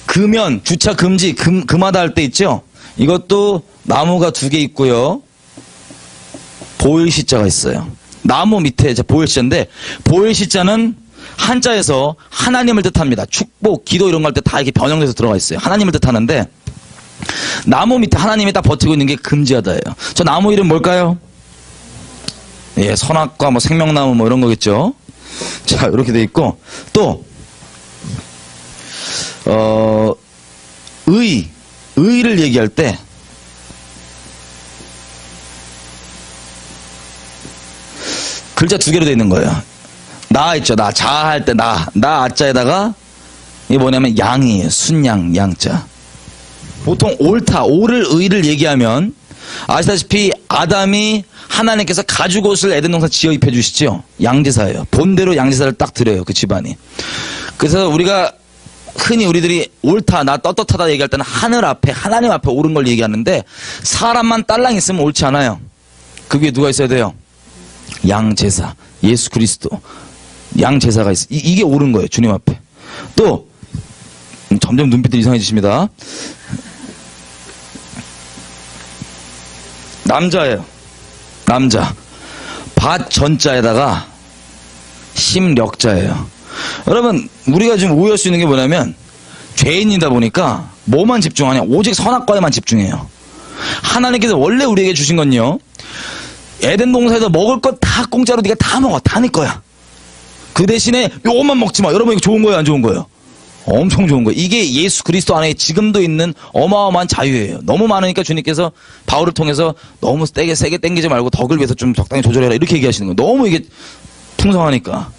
금연, 주차 금지, 금하다 할 때 있죠? 이것도 나무가 두 개 있고요. 보일시자가 있어요. 나무 밑에 보일시자인데 보일시자는 한자에서 하나님을 뜻합니다. 축복, 기도 이런 거 할 때 다 이렇게 변형돼서 들어가 있어요. 하나님을 뜻하는데 나무 밑에 하나님이 딱 버티고 있는 게 금지하다예요. 저 나무 이름 뭘까요? 예, 선악과 뭐 생명나무 뭐 이런 거겠죠. 자, 이렇게 돼 있고 또 의를 얘기할 때 글자 두 개로 돼 있는 거예요. 나 있죠. 나 자할 때 나 아자에다가 이게 뭐냐면 양이에요. 순양 양자. 보통 옳다, 옳을 의를 얘기하면 아시다시피 아담이 하나님께서 가죽옷을 에덴 동산 지어 입혀 주시죠. 양제사예요. 본대로 양제사를 딱 드려요. 그 집안이. 그래서 우리가 흔히 우리들이 옳다, 나 떳떳하다 얘기할 때는 하늘 앞에, 하나님 앞에 옳은 걸 얘기하는데 사람만 딸랑 있으면 옳지 않아요. 그 위에 누가 있어야 돼요? 양제사, 예수 그리스도. 양제사가 있어. 이게 옳은 거예요. 주님 앞에. 또 점점 눈빛들이 이상해지십니다. 남자예요. 남자. 밭 전자에다가 심력자예요. 여러분 우리가 지금 오해할 수 있는 게 뭐냐면 죄인이다 보니까 뭐만 집중하냐? 오직 선악과에만 집중해요. 하나님께서 원래 우리에게 주신 건요, 에덴 동산에서 먹을 것 다 공짜로 네가 다 먹어. 다 네 거야. 그 대신에 요것만 먹지 마. 여러분 이거 좋은 거예요? 안 좋은 거예요? 엄청 좋은 거예요. 이게 예수 그리스도 안에 지금도 있는 어마어마한 자유예요. 너무 많으니까 주님께서 바울을 통해서 너무 세게 땡기지 말고 덕을 위해서 좀 적당히 조절해라 이렇게 얘기하시는 거예요. 너무 이게 풍성하니까.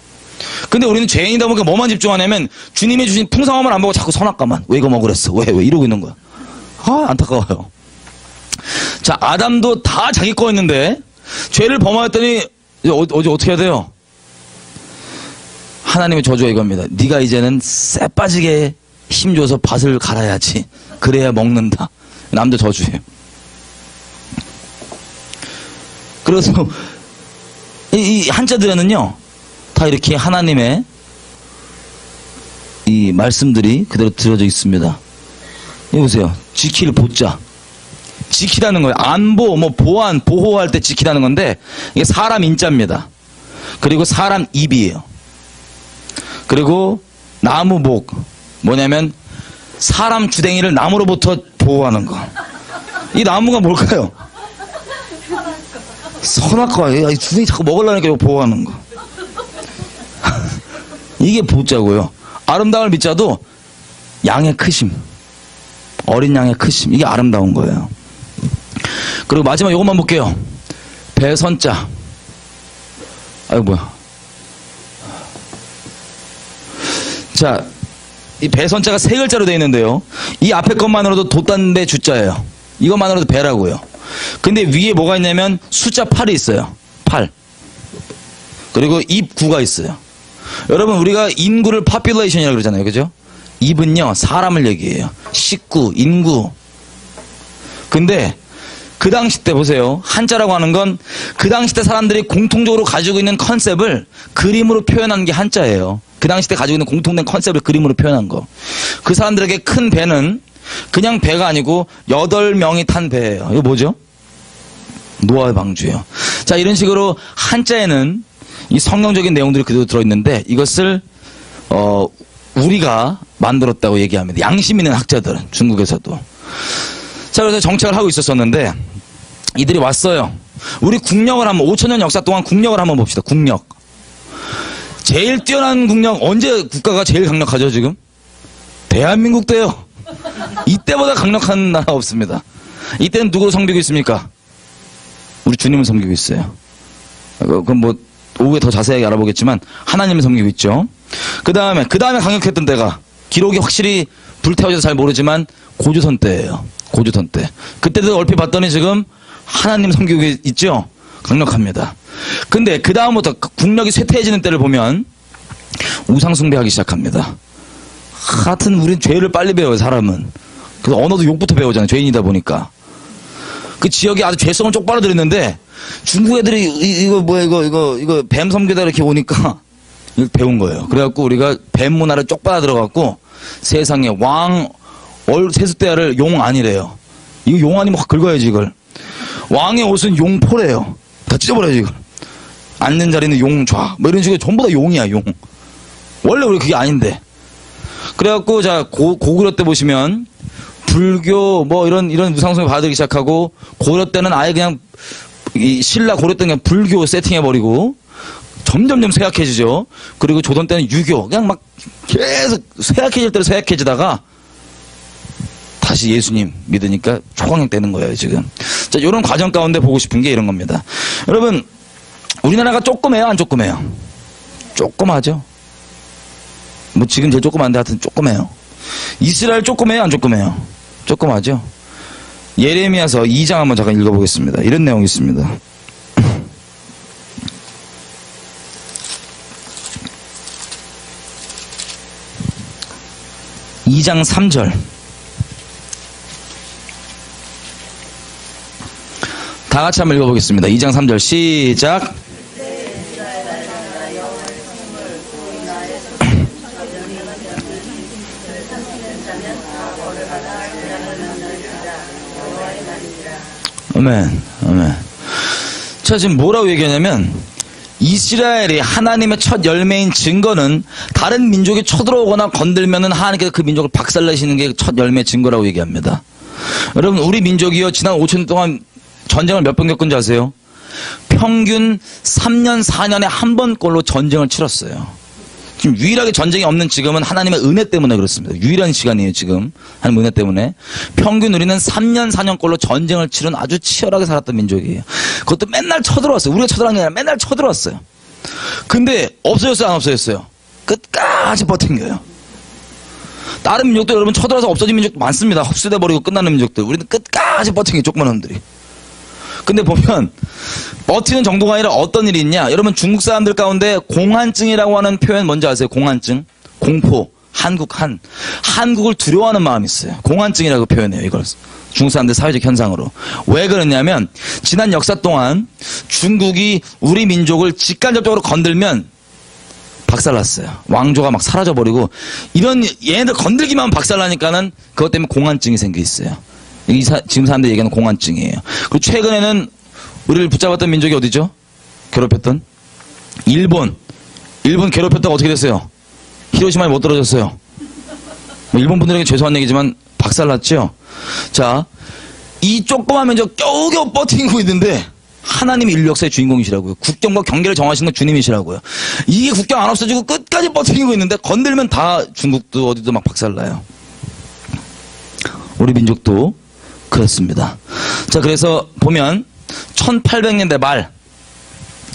근데 우리는 죄인이다 보니까 뭐만 집중하냐면 주님이 주신 풍성함을 안 보고 자꾸 선악과만. 왜 이거 먹으랬어? 왜 이러고 있는 거야. 안타까워요. 자, 아담도 다 자기 거였는데 죄를 범하였더니 이제 어떻게 해야 돼요? 하나님의 저주가 이겁니다. 네가 이제는 쎄 빠지게 힘줘서 밭을 갈아야지. 그래야 먹는다. 남자 저주예요. 그래서 이 한자들에는요 다 이렇게 하나님의 이 말씀들이 그대로 들어져 있습니다. 이거 보세요. 지킬 보자. 지키라는 거예요. 안보, 뭐 보안, 보호할 때 지키라는 건데 이게 사람 인자입니다. 그리고 사람 입이에요. 그리고 나무복, 뭐냐면 사람 주댕이를 나무로부터 보호하는 거. 이 나무가 뭘까요? 선악과. 주댕이 자꾸 먹으려니까 이거 보호하는 거. 이게 보자고요. 아름다움을 믿자도 양의 크심, 어린 양의 크심, 이게 아름다운 거예요. 그리고 마지막 요것만 볼게요. 배선자. 아이고 뭐야. 자, 이 배선자가 세 글자로 되어 있는데요. 이 앞에 것만으로도 돛단배 주자예요. 이것만으로도 배라고요. 근데 위에 뭐가 있냐면 숫자 8이 있어요. 8. 그리고 입 9가 있어요. 여러분, 우리가 인구를 population이라고 그러잖아요. 그죠? 입은요, 사람을 얘기해요. 식구, 인구. 근데 그 당시 때 보세요. 한자라고 하는 건 그 당시 때 사람들이 공통적으로 가지고 있는 컨셉을 그림으로 표현한 게 한자예요. 그 당시 때 가지고 있는 공통된 컨셉을 그림으로 표현한 거. 그 사람들에게 큰 배는 그냥 배가 아니고 8명이 탄 배예요. 이거 뭐죠? 노아의 방주예요. 자, 이런 식으로 한자에는 이 성경적인 내용들이 그대로 들어있는데 이것을 우리가 만들었다고 얘기합니다. 양심 있는 학자들은 중국에서도. 자, 그래서 정책을 하고 있었었는데 이들이 왔어요. 우리 국력을 한번 5,000년 역사 동안 국력을 한번 봅시다. 국력. 제일 뛰어난 국력, 언제 국가가 제일 강력하죠 지금? 대한민국 때요. 이때보다 강력한 나라 없습니다. 이때는 누구를 섬기고 있습니까? 우리 주님을 섬기고 있어요. 그럼 뭐 오후에 더 자세하게 알아보겠지만 하나님을 섬기고 있죠. 그 다음에 강력했던 때가 기록이 확실히 불태워져서 잘 모르지만 고조선 때예요. 고조선 때. 그때도 얼핏 봤더니 지금 하나님 섬기고 있죠. 강력합니다. 근데 그 다음부터 국력이 쇠퇴해지는 때를 보면 우상 숭배하기 시작합니다. 하여튼 우린 죄를 빨리 배워요, 사람은. 그래서 언어도 욕부터 배우잖아요, 죄인이다 보니까. 그 지역이 아주 죄성을 쪽 빨아들였는데 중국 애들이 이거 뱀 섬기다 이렇게 오니까 이거 배운 거예요. 그래갖고 우리가 뱀 문화를 쪽 빨아 들어갔고 세상에 세숫대야를 용 아니래요. 이거 용 아니면 확 긁어야지 이걸. 왕의 옷은 용포래요. 다 찢어버려야지 이걸. 앉는 자리는 용좌 뭐 이런 식으로 전부 다 용이야, 용. 원래 우리 그게 아닌데. 그래갖고 자 고구려 때 보시면 불교 뭐 이런 우상숭배 받아들이기 시작하고 고려 때는 아예 그냥 신라 고려 때는 그냥 불교 세팅해버리고 점점점 쇠약해지죠. 그리고 조선 때는 유교 그냥 막 계속 쇠약해질 대로 쇠약해지다가 다시 예수님 믿으니까 초강력 되는 거예요 지금. 자, 이런 과정 가운데 보고 싶은 게 이런 겁니다. 여러분, 우리나라가 조그매요 안 조그매요? 조그마죠. 뭐 지금 제일 조그만데 하여튼 조그매요. 이스라엘 조그매요 안 조그매요? 조그마죠. 예레미야서 2장 한번 잠깐 읽어보겠습니다. 이런 내용이 있습니다. 2장 3절. 다 같이 한번 읽어보겠습니다. 2장 3절 시작. 아멘, 아멘. 자, 지금 뭐라고 얘기하냐면 이스라엘이 하나님의 첫 열매인 증거는 다른 민족이 쳐들어오거나 건들면은 하나님께서 그 민족을 박살내시는 게 첫 열매의 증거라고 얘기합니다. 여러분, 우리 민족이요 지난 5천 년 동안 전쟁을 몇 번 겪은지 아세요? 평균 3년 4년에 한 번꼴로 전쟁을 치렀어요. 지금 유일하게 전쟁이 없는 지금은 하나님의 은혜 때문에 그렇습니다. 유일한 시간이에요 지금. 하나님의 은혜 때문에. 평균 우리는 3년 4년꼴로 전쟁을 치른 아주 치열하게 살았던 민족이에요. 그것도 맨날 쳐들어왔어요. 우리가 쳐들어간 게 아니라 맨날 쳐들어왔어요. 근데 없어졌어요 안 없어졌어요? 끝까지 버틴 거예요. 다른 민족도 여러분 쳐들어와서 없어진 민족도 많습니다. 흡수돼버리고 끝나는 민족들. 우리는 끝까지 버틴 게 조그만 놈들이. 근데 보면 버티는 정도가 아니라 어떤 일이 있냐. 여러분 중국 사람들 가운데 공한증이라고 하는 표현 뭔지 아세요? 공한증, 공포, 한국을 두려워하는 마음이 있어요. 공한증이라고 표현해요 이걸. 중국 사람들 사회적 현상으로. 왜 그러냐면 지난 역사 동안 중국이 우리 민족을 직간접적으로 건들면 박살났어요. 왕조가 막 사라져버리고, 이런 얘네들 건들기만 하면 박살나니까는 그것 때문에 공안증이 생겨 있어요. 지금 사람들이 얘기하는 공안증이에요. 그리고 최근에는 우리를 붙잡았던 민족이 어디죠? 괴롭혔던? 일본. 일본 괴롭혔다가 어떻게 됐어요? 히로시마에 못 떨어졌어요. 뭐 일본 분들에게 죄송한 얘기지만 박살났죠? 자, 이 조그만 민족 겨우겨우 버티고 있는데 하나님이 인류 역사의 주인공이시라고요. 국경과 경계를 정하시는 건 주님이시라고요. 이게 국경 안 없어지고 끝까지 버티고 있는데 건들면 다 중국도 어디도 막 박살나요. 우리 민족도 그렇습니다. 자, 그래서 보면 1800년대 말,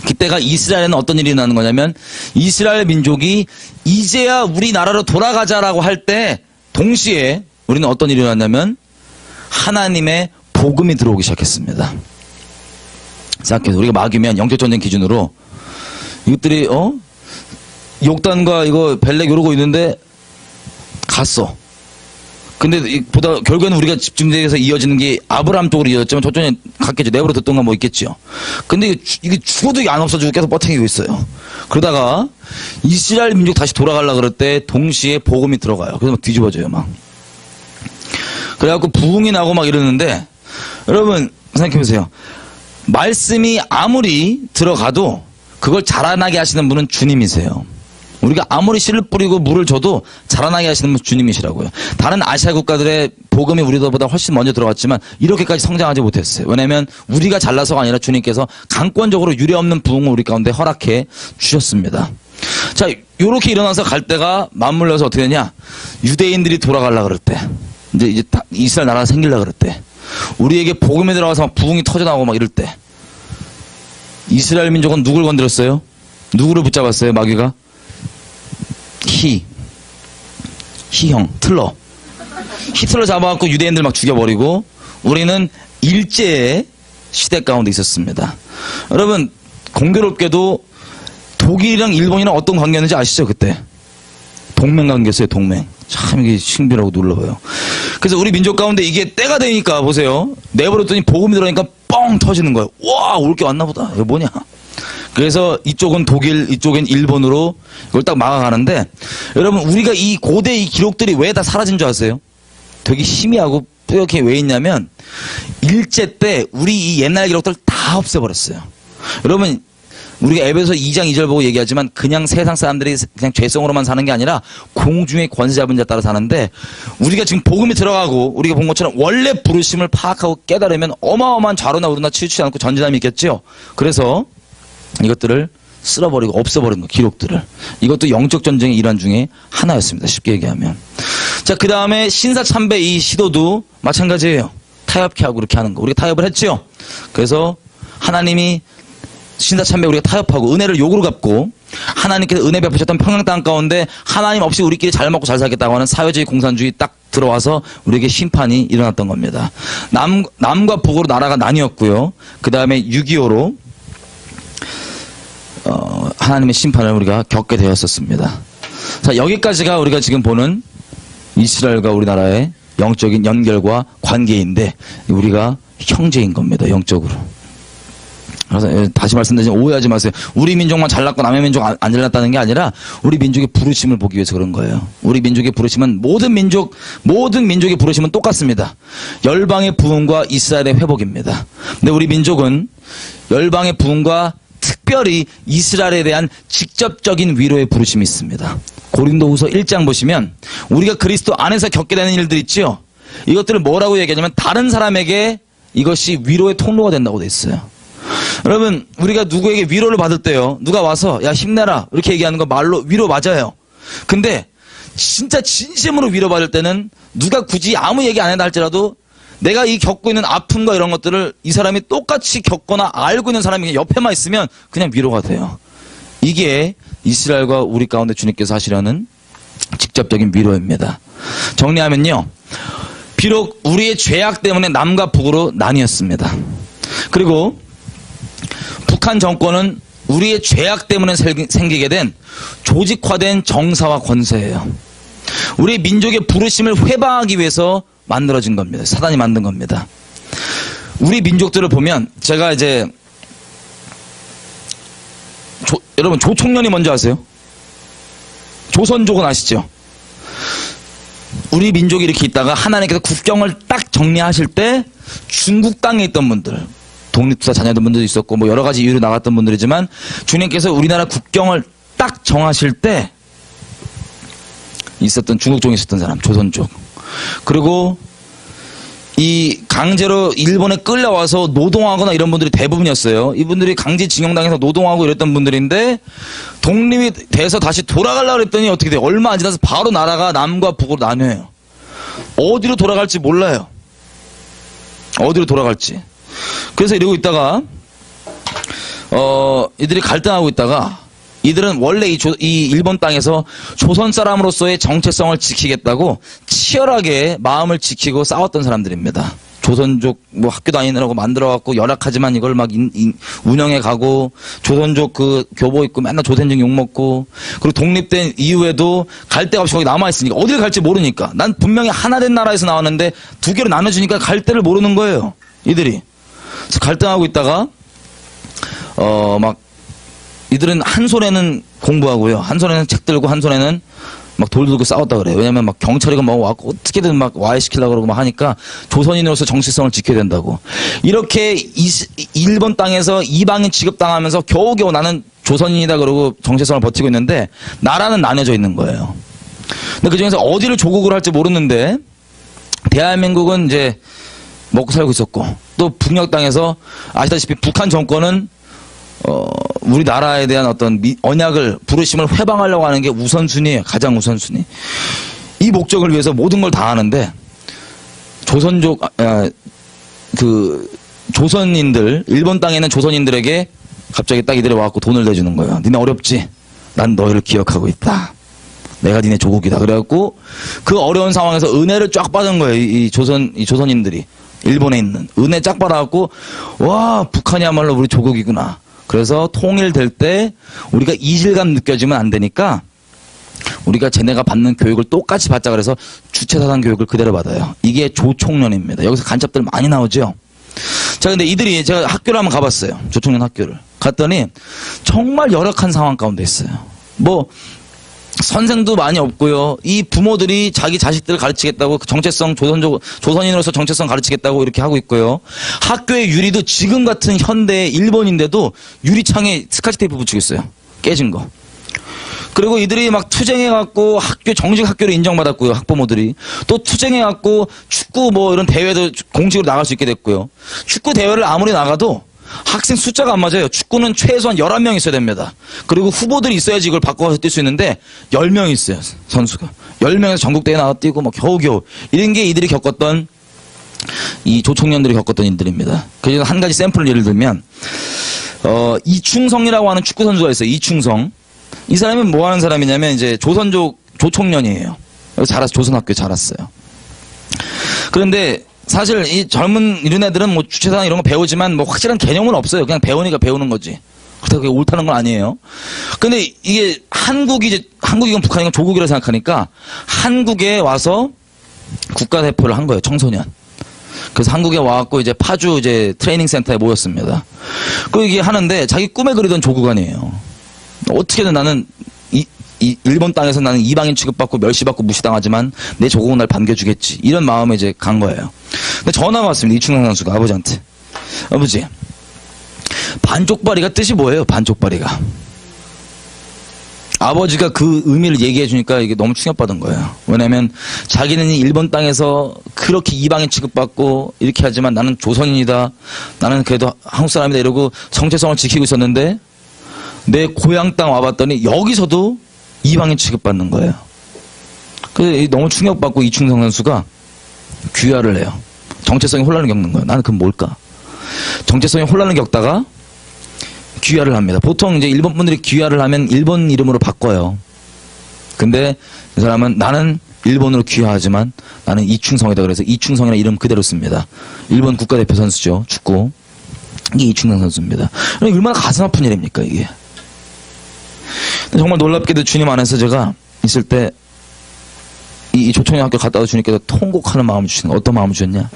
그때가 이스라엘에는 어떤 일이 일어나는 거냐면, 이스라엘 민족이 이제야 우리나라로 돌아가자라고 할 때 동시에 우리는 어떤 일이 일어났냐면 하나님의 복음이 들어오기 시작했습니다. 생각해서 우리가 막이면 영적전쟁 기준으로 이것들이 욕단과 이거 벨렉 이러고 있는데 갔어. 근데 보다 결국에는 우리가 집중돼서 이어지는 게 아브라함 쪽으로 이어졌지만 저쪽에 갔겠죠. 내버려 뒀던가 뭐 있겠죠. 근데 이게 죽어도 이게 안 없어지고 계속 버티고 있어요. 그러다가 이스라엘 민족 다시 돌아가려고 그럴 때 동시에 복음이 들어가요. 그래서 막 뒤집어져요 막. 그래갖고 부흥이 나고 막 이러는데, 여러분 생각해보세요. 말씀이 아무리 들어가도 그걸 자라나게 하시는 분은 주님이세요. 우리가 아무리 씨를 뿌리고 물을 줘도 자라나게 하시는 분은 주님이시라고요. 다른 아시아 국가들의 복음이 우리보다 훨씬 먼저 들어갔지만 이렇게까지 성장하지 못했어요. 왜냐하면 우리가 잘나서가 아니라 주님께서 강권적으로 유례없는 부흥을 우리 가운데 허락해 주셨습니다. 자, 요렇게 일어나서 갈 때가 맞물려서 어떻게 되냐? 유대인들이 돌아가려고 그럴 때, 이제 이스라엘 나라가 생기려고 그럴 때, 우리에게 복음이 들어가서 막 부흥이 터져나오고 막 이럴 때, 이스라엘 민족은 누굴 건드렸어요? 누구를 붙잡았어요, 마귀가? 히형, 히틀러 잡아갖고 유대인들 막 죽여버리고, 우리는 일제의 시대 가운데 있었습니다. 여러분, 공교롭게도 독일이랑 일본이랑 어떤 관계였는지 아시죠, 그때? 동맹 관계였어요, 동맹. 참 이게 신비라고 놀라워요. 그래서 우리 민족 가운데 이게 때가 되니까 보세요. 내버렸더니 복음이 들어가니까 뻥 터지는 거예요. 와, 올 게 왔나 보다. 이거 뭐냐. 그래서 이쪽은 독일, 이쪽은 일본으로 이걸 딱 막아가는데, 여러분 우리가 이 고대 이 기록들이 왜 다 사라진 줄 아세요? 되게 희미하고 뿌옇게 왜 있냐면, 일제 때 우리 이 옛날 기록들 다 없애버렸어요. 여러분 우리가 에베소 2장 2절 보고 얘기하지만 그냥 세상 사람들이 그냥 죄성으로만 사는 게 아니라 공중의 권세 잡은 자 따라 사는데, 우리가 지금 복음이 들어가고 우리가 본 것처럼 원래 부르심을 파악하고 깨달으면 어마어마한 좌로나 우로나 치우치지 않고 전진함이 있겠죠. 그래서 이것들을 쓸어버리고 없애버린 거, 기록들을. 이것도 영적 전쟁의 일환 중에 하나였습니다. 쉽게 얘기하면. 자, 그 다음에 신사참배 이 시도도 마찬가지예요. 타협케 하고 그렇게 하는 거. 우리가 타협을 했죠. 그래서 하나님이 신사참배 우리가 타협하고 은혜를 욕으로 갚고, 하나님께서 은혜 베푸셨던 평양 땅 가운데 하나님 없이 우리끼리 잘 먹고 잘 살겠다고 하는 사회주의 공산주의 딱 들어와서 우리에게 심판이 일어났던 겁니다. 남과 북으로 나라가 나뉘었고요. 그 다음에 6.25로 하나님의 심판을 우리가 겪게 되었었습니다. 자, 여기까지가 우리가 지금 보는 이스라엘과 우리나라의 영적인 연결과 관계인데, 우리가 형제인 겁니다. 영적으로. 그래서 다시 말씀드리지만 오해하지 마세요. 우리 민족만 잘났고 남의 민족 안 잘났다는 게 아니라 우리 민족의 부르심을 보기 위해서 그런 거예요. 우리 민족의 부르심은 모든 민족의 부르심은 똑같습니다. 열방의 부흥과 이스라엘의 회복입니다. 근데 우리 민족은 열방의 부흥과 특별히 이스라엘에 대한 직접적인 위로의 부르심이 있습니다. 고린도후서 1장 보시면 우리가 그리스도 안에서 겪게 되는 일들 있죠. 이것들을 뭐라고 얘기하냐면 다른 사람에게 이것이 위로의 통로가 된다고 돼 있어요. 여러분, 우리가 누구에게 위로를 받을 때요, 누가 와서 야 힘내라 이렇게 얘기하는 거 말로 위로 맞아요. 근데 진짜 진심으로 위로받을 때는 누가 굳이 아무 얘기 안 한다 할지라도 내가 이 겪고 있는 아픔과 이런 것들을 이 사람이 똑같이 겪거나 알고 있는 사람이 옆에만 있으면 그냥 위로가 돼요. 이게 이스라엘과 우리 가운데 주님께서 하시려는 직접적인 위로입니다. 정리하면요, 비록 우리의 죄악 때문에 남과 북으로 나뉘었습니다. 그리고 북한 정권은 우리의 죄악 때문에 생기게 된 조직화된 정사와 권세예요. 우리 민족의 부르심을 회방하기 위해서 만들어진 겁니다. 사단이 만든 겁니다. 우리 민족들을 보면 제가 이제 여러분 조총련이 뭔지 아세요? 조선족은 아시죠? 우리 민족이 이렇게 있다가 하나님께서 국경을 딱 정리하실 때 중국 땅에 있던 분들, 독립투사 자녀된 분들도 있었고 뭐 여러 가지 이유로 나갔던 분들이지만 주님께서 우리나라 국경을 딱 정하실 때 있었던 중국족에 있었던 사람, 조선족. 그리고 이 강제로 일본에 끌려와서 노동하거나 이런 분들이 대부분이었어요. 이분들이 강제징용당해서 노동하고 이랬던 분들인데 독립이 돼서 다시 돌아가려고 했더니 어떻게 돼요? 얼마 안 지나서 바로 나라가 남과 북으로 나뉘어요. 어디로 돌아갈지 몰라요. 어디로 돌아갈지. 그래서 이러고 있다가 이들이 갈등하고 있다가 이들은 원래 이 일본 땅에서 조선 사람으로서의 정체성을 지키겠다고 치열하게 마음을 지키고 싸웠던 사람들입니다. 조선족 뭐 학교 다니느라고 만들어갖고 열악하지만 이걸 막 운영해 가고 조선족 그 교복 입고 맨날 조선족 욕먹고 그리고 독립된 이후에도 갈 데가 없이 거기 남아있으니까 어딜 갈지 모르니까 난 분명히 하나 된 나라에서 나왔는데 두 개로 나눠주니까 갈 데를 모르는 거예요. 이들이. 그래서 갈등하고 있다가 막 이들은 한 손에는 공부하고요. 한 손에는 책 들고 한 손에는 막 돌 들고 싸웠다 그래요. 왜냐면 막 경찰이가 막 와갖고 어떻게든 막 와해시키려고 그러고 막 하니까 조선인으로서 정체성을 지켜야 된다고. 이렇게 일본 땅에서 이방인 취급당하면서 겨우겨우 나는 조선인이다 그러고 정체성을 버티고 있는데 나라는 나눠져 있는 거예요. 근데 그 중에서 어디를 조국으로 할지 모르는데 대한민국은 이제 먹고 살고 있었고 또 북녘 땅에서 아시다시피 북한 정권은 우리나라에 대한 어떤 언약을 부르심을 회방하려고 하는 게 우선순위예요. 가장 우선순위. 이 목적을 위해서 모든 걸 다 하는데 조선족 조선인들 일본 땅에 있는 조선인들에게 갑자기 딱 이들이 와갖고 돈을 내주는 거예요. 니네 어렵지? 난 너희를 기억하고 있다. 내가 니네 조국이다. 그래갖고 그 어려운 상황에서 은혜를 쫙 받은 거예요. 이 조선인들이 일본에 있는 은혜 쫙 받아갖고 와 북한이야말로 우리 조국이구나. 그래서 통일될 때 우리가 이질감 느껴지면 안 되니까 우리가 쟤네가 받는 교육을 똑같이 받자 그래서 주체사상 교육을 그대로 받아요. 이게 조총련입니다. 여기서 간첩들 많이 나오죠. 자, 근데 이들이 제가 학교를 한번 가봤어요. 조총련 학교를. 갔더니 정말 열악한 상황 가운데 있어요. 뭐 선생도 많이 없고요. 이 부모들이 자기 자식들을 가르치겠다고 정체성 조선인으로서 정체성 가르치겠다고 이렇게 하고 있고요. 학교의 유리도 지금 같은 현대 일본인데도 유리창에 스카치 테이프 붙이고 있어요. 깨진 거. 그리고 이들이 막 투쟁해갖고 정식 학교를 인정받았고요. 학부모들이. 또 투쟁해갖고 축구 뭐 이런 대회도 공식으로 나갈 수 있게 됐고요. 축구 대회를 아무리 나가도 학생 숫자가 안 맞아요. 축구는 최소한 11명 있어야 됩니다. 그리고 후보들이 있어야지 이걸 바꿔서 뛸 수 있는데 10명 있어요. 선수가. 10명에서 전국대회 나가 뛰고 뭐 겨우겨우. 이런 게 이들이 겪었던 이 조총련들이 겪었던 일들입니다. 그래서 한 가지 샘플을 예를 들면 이충성이라고 하는 축구 선수가 있어요. 이충성. 이 사람이 뭐 하는 사람이냐면 이제 조총련이에요. 자라서 조선학교에 자랐어요. 그런데 사실 이 젊은 이런 애들은 뭐 주체사상 이런 거 배우지만 뭐 확실한 개념은 없어요. 그냥 배우니까 배우는 거지. 그렇다고 그게 옳다는 건 아니에요. 근데 이게 한국이건 북한이건 조국이라 생각하니까 한국에 와서 국가대표를 한 거예요. 청소년. 그래서 한국에 와갖고 이제 파주 이제 트레이닝 센터에 모였습니다. 그 이게 하는데 자기 꿈에 그리던 조국 아니에요. 어떻게든 나는 일본 땅에서 나는 이방인 취급받고 멸시받고 무시당하지만 내 조국은 날 반겨주겠지. 이런 마음에 이제 간 거예요. 근데 전화가 왔습니다. 이충성 선수가 아버지한테. 아버지, 반쪽발이가 뜻이 뭐예요? 반쪽발이가. 아버지가 그 의미를 얘기해 주니까 이게 너무 충격받은 거예요. 왜냐면 자기는 일본 땅에서 그렇게 이방인 취급받고 이렇게 하지만 나는 조선인이다. 나는 그래도 한국 사람이다 이러고 정체성을 지키고 있었는데 내 고향 땅 와봤더니 여기서도 이방인 취급받는 거예요. 그래서 너무 충격받고 이충성 선수가 귀화를 해요. 정체성이 혼란을 겪는 거예요. 나는 그건 뭘까? 정체성이 혼란을 겪다가 귀화를 합니다. 보통 이제 일본 분들이 귀화를 하면 일본 이름으로 바꿔요. 근데 이 사람은 나는 일본으로 귀화하지만 나는 이충성이다. 그래서 이충성이라는 이름 그대로 씁니다. 일본 국가대표 선수죠. 축구. 이게 이충성 선수입니다. 얼마나 가슴 아픈 일입니까 이게. 정말 놀랍게도 주님 안에서 제가 있을 때 이 조총련 학교 갔다 와 주님께서 통곡하는 마음을 주시는 거예요. 어떤 마음을 주셨냐?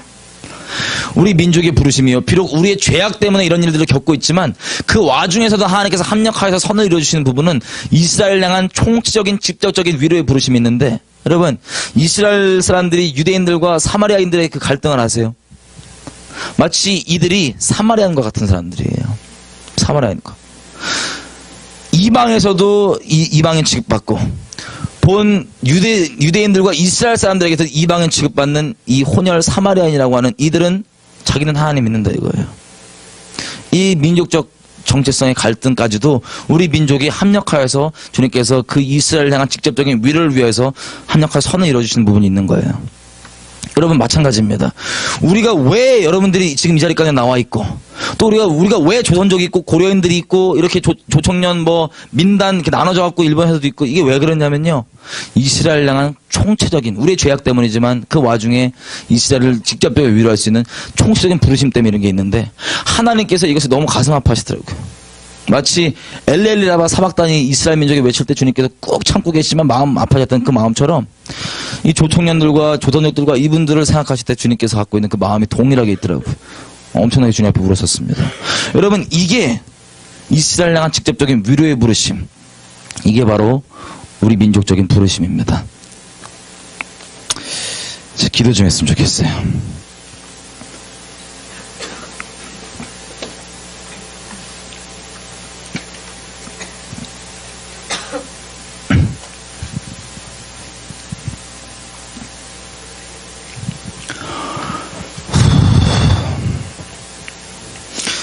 우리 민족의 부르심이요. 비록 우리의 죄악 때문에 이런 일들을 겪고 있지만 그 와중에서도 하나님께서 합력하여서 선을 이루어주시는 부분은 이스라엘 향한 총체적인 직접적인 위로의 부르심이 있는데, 여러분 이스라엘 사람들이 유대인들과 사마리아인들의 그 갈등을 아세요? 마치 이들이 사마리아인과 같은 사람들이에요. 사마리아인과. 이방에서도 이방인 취급받고 본 유대인들과 이스라엘 사람들에게서 이방인 취급받는 이 혼혈 사마리아인이라고 하는 이들은 자기는 하나님 믿는다 이거예요. 이 민족적 정체성의 갈등까지도 우리 민족이 합력하여서 주님께서 그 이스라엘 향한 직접적인 위로를 위해서 합력하여 선을 이루어주시는 부분이 있는 거예요. 여러분 마찬가지입니다. 우리가 왜 여러분들이 지금 이 자리까지 나와 있고, 또 우리가 왜 조선족이 있고 고려인들이 있고 이렇게 조청년 민단 이렇게 나눠져 갖고 일본에서도 있고, 이게 왜 그러냐면요, 이스라엘 향한 총체적인 우리의 죄악 때문이지만 그 와중에 이스라엘을 직접적으로 위로할 수 있는 총체적인 부르심 때문에 이런 게 있는데, 하나님께서 이것을 너무 가슴 아파하시더라고요. 마치 엘렐리라바 사박단이 이스라엘 민족이 외칠 때 주님께서 꾹 참고 계시지만 마음 아파졌던 그 마음처럼 이 조청년들과 조선족들과 이분들을 생각하실 때 주님께서 갖고 있는 그 마음이 동일하게 있더라고요. 엄청나게 주님 앞에 울었었습니다. 여러분, 이게 이스라엘 향한 직접적인 위로의 부르심, 이게 바로 우리 민족적인 부르심입니다. 기도 좀 했으면 좋겠어요.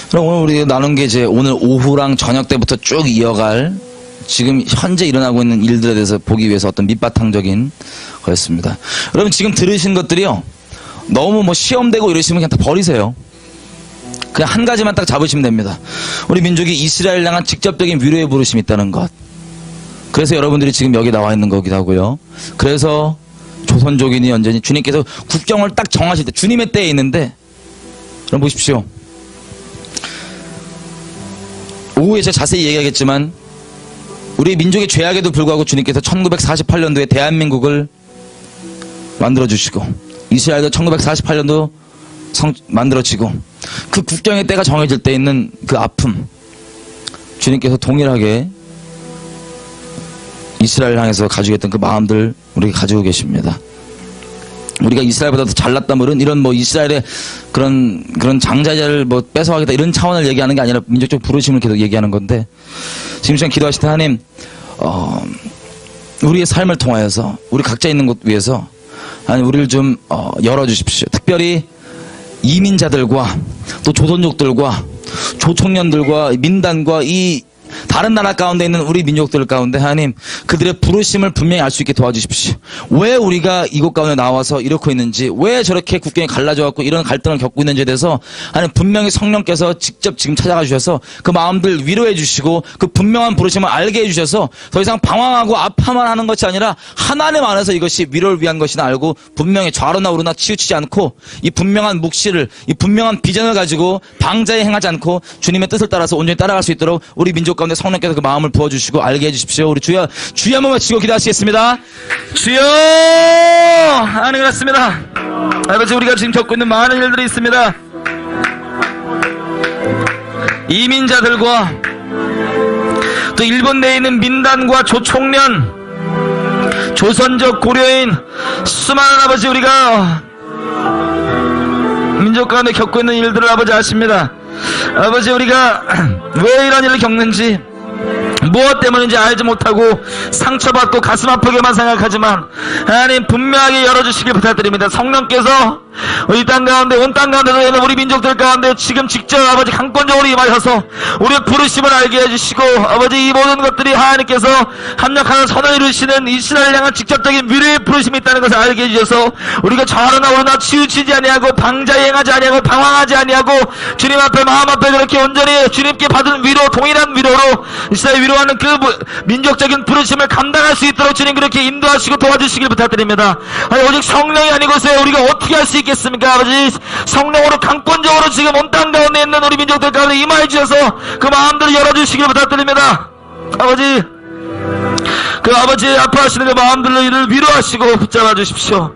그럼 오늘 우리 나눈 게 이제 오늘 오후랑 저녁 때부터 쭉 이어갈 지금 현재 일어나고 있는 일들에 대해서 보기 위해서 어떤 밑바탕적인 거였습니다. 여러분 지금 들으신 것들이요, 너무 시험되고 이러시면 그냥 다 버리세요. 그냥 한 가지만 딱 잡으시면 됩니다. 우리 민족이 이스라엘 향한 직접적인 위로의 부르심이 있다는 것. 그래서 여러분들이 지금 여기 나와 있는 거기도 하고요. 그래서 조선족이니 언제니 주님께서 국경을 딱 정하실 때 주님의 때에 있는데, 여러분 보십시오. 오후에 제가 자세히 얘기하겠지만 우리 민족의 죄악에도 불구하고 주님께서 1948년도에 대한민국을 만들어주시고 이스라엘도 1948년도 만들어지고 그 국경의 때가 정해질 때 있는 그 아픔, 주님께서 동일하게 이스라엘 향해서 가지고 있던 그 마음들 우리가 가지고 계십니다. 우리가 이스라엘보다 더 잘났다면 이런 이스라엘의 그런 장자를 뺏어가겠다 이런 차원을 얘기하는 게 아니라 민족적 부르심을 계속 얘기하는 건데, 지금 시간 기도하실 때 하나님, 우리의 삶을 통하여서 우리 각자 있는 곳 위에서 하나님 우리를 좀 열어주십시오. 특별히 이민자들과 또 조선족들과 조청년들과 민단과 이 다른 나라 가운데 있는 우리 민족들 가운데 하나님 그들의 부르심을 분명히 알 수 있게 도와주십시오. 왜 우리가 이곳 가운데 나와서 이렇게 있는지, 왜 저렇게 국경이 갈라져 갖고 이런 갈등을 겪고 있는지에 대해서 하나님 분명히 성령께서 직접 지금 찾아가 주셔서 그 마음들 위로해 주시고 그 분명한 부르심을 알게 해 주셔서 더 이상 방황하고 아파만 하는 것이 아니라 하나님 안에서 이것이 위로를 위한 것이나 알고 분명히 좌로나 우로나 치우치지 않고 이 분명한 묵시를, 이 분명한 비전을 가지고 방자에 행하지 않고 주님의 뜻을 따라서 온전히 따라갈 수 있도록 우리 민족 가운데 성령께서 그 마음을 부어주시고 알게 해주십시오. 우리 주여 한번 외치고 기도하시겠습니다. 주여, 하나님 그렇습니다. 아버지, 우리가 지금 겪고 있는 많은 일들이 있습니다. 이민자들과 또 일본 내에 있는 민단과 조총련, 조선족, 고려인, 수많은 아버지 우리가 민족 가운데 겪고 있는 일들을 아버지 아십니다. 아버지, 우리가 왜 이런 일을 겪는지, 무엇 때문인지 알지 못하고 상처받고 가슴 아프게만 생각하지만 하나님 분명하게 열어주시길 부탁드립니다. 성령께서 이 땅 가운데, 온 땅 가운데서 있는 우리 민족들 가운데 지금 직접 아버지 강권적으로 임하셔서 우리의 부르심을 알게 해주시고, 아버지 이 모든 것들이 하나님께서 합력하는 선을 이루시는 이스라엘 향한 직접적인 위로의 부르심이 있다는 것을 알게 해주셔서 우리가 좌로나 우로나 치우치지 아니하고 방자에 행하지 아니하고 방황하지 아니하고 주님 앞에 마음 앞에 그렇게 온전히 주님께 받은 위로, 동일한 위로로 이스라엘 위로하는 그 민족적인 부르심을 감당할 수 있도록 주님 그렇게 인도하시고 도와주시길 부탁드립니다. 아니, 오직 성령이 아니고서야 우리가 어떻게 할 수 있겠습니까? 아버지, 성령으로 강권적으로 지금 온 땅 가운데 있는 우리 민족들 가운데 임하여 주셔서 그 마음들을 열어주시길 부탁드립니다. 아버지, 그 아버지의 아파하시는 그 마음들을 위로하시고 붙잡아 주십시오.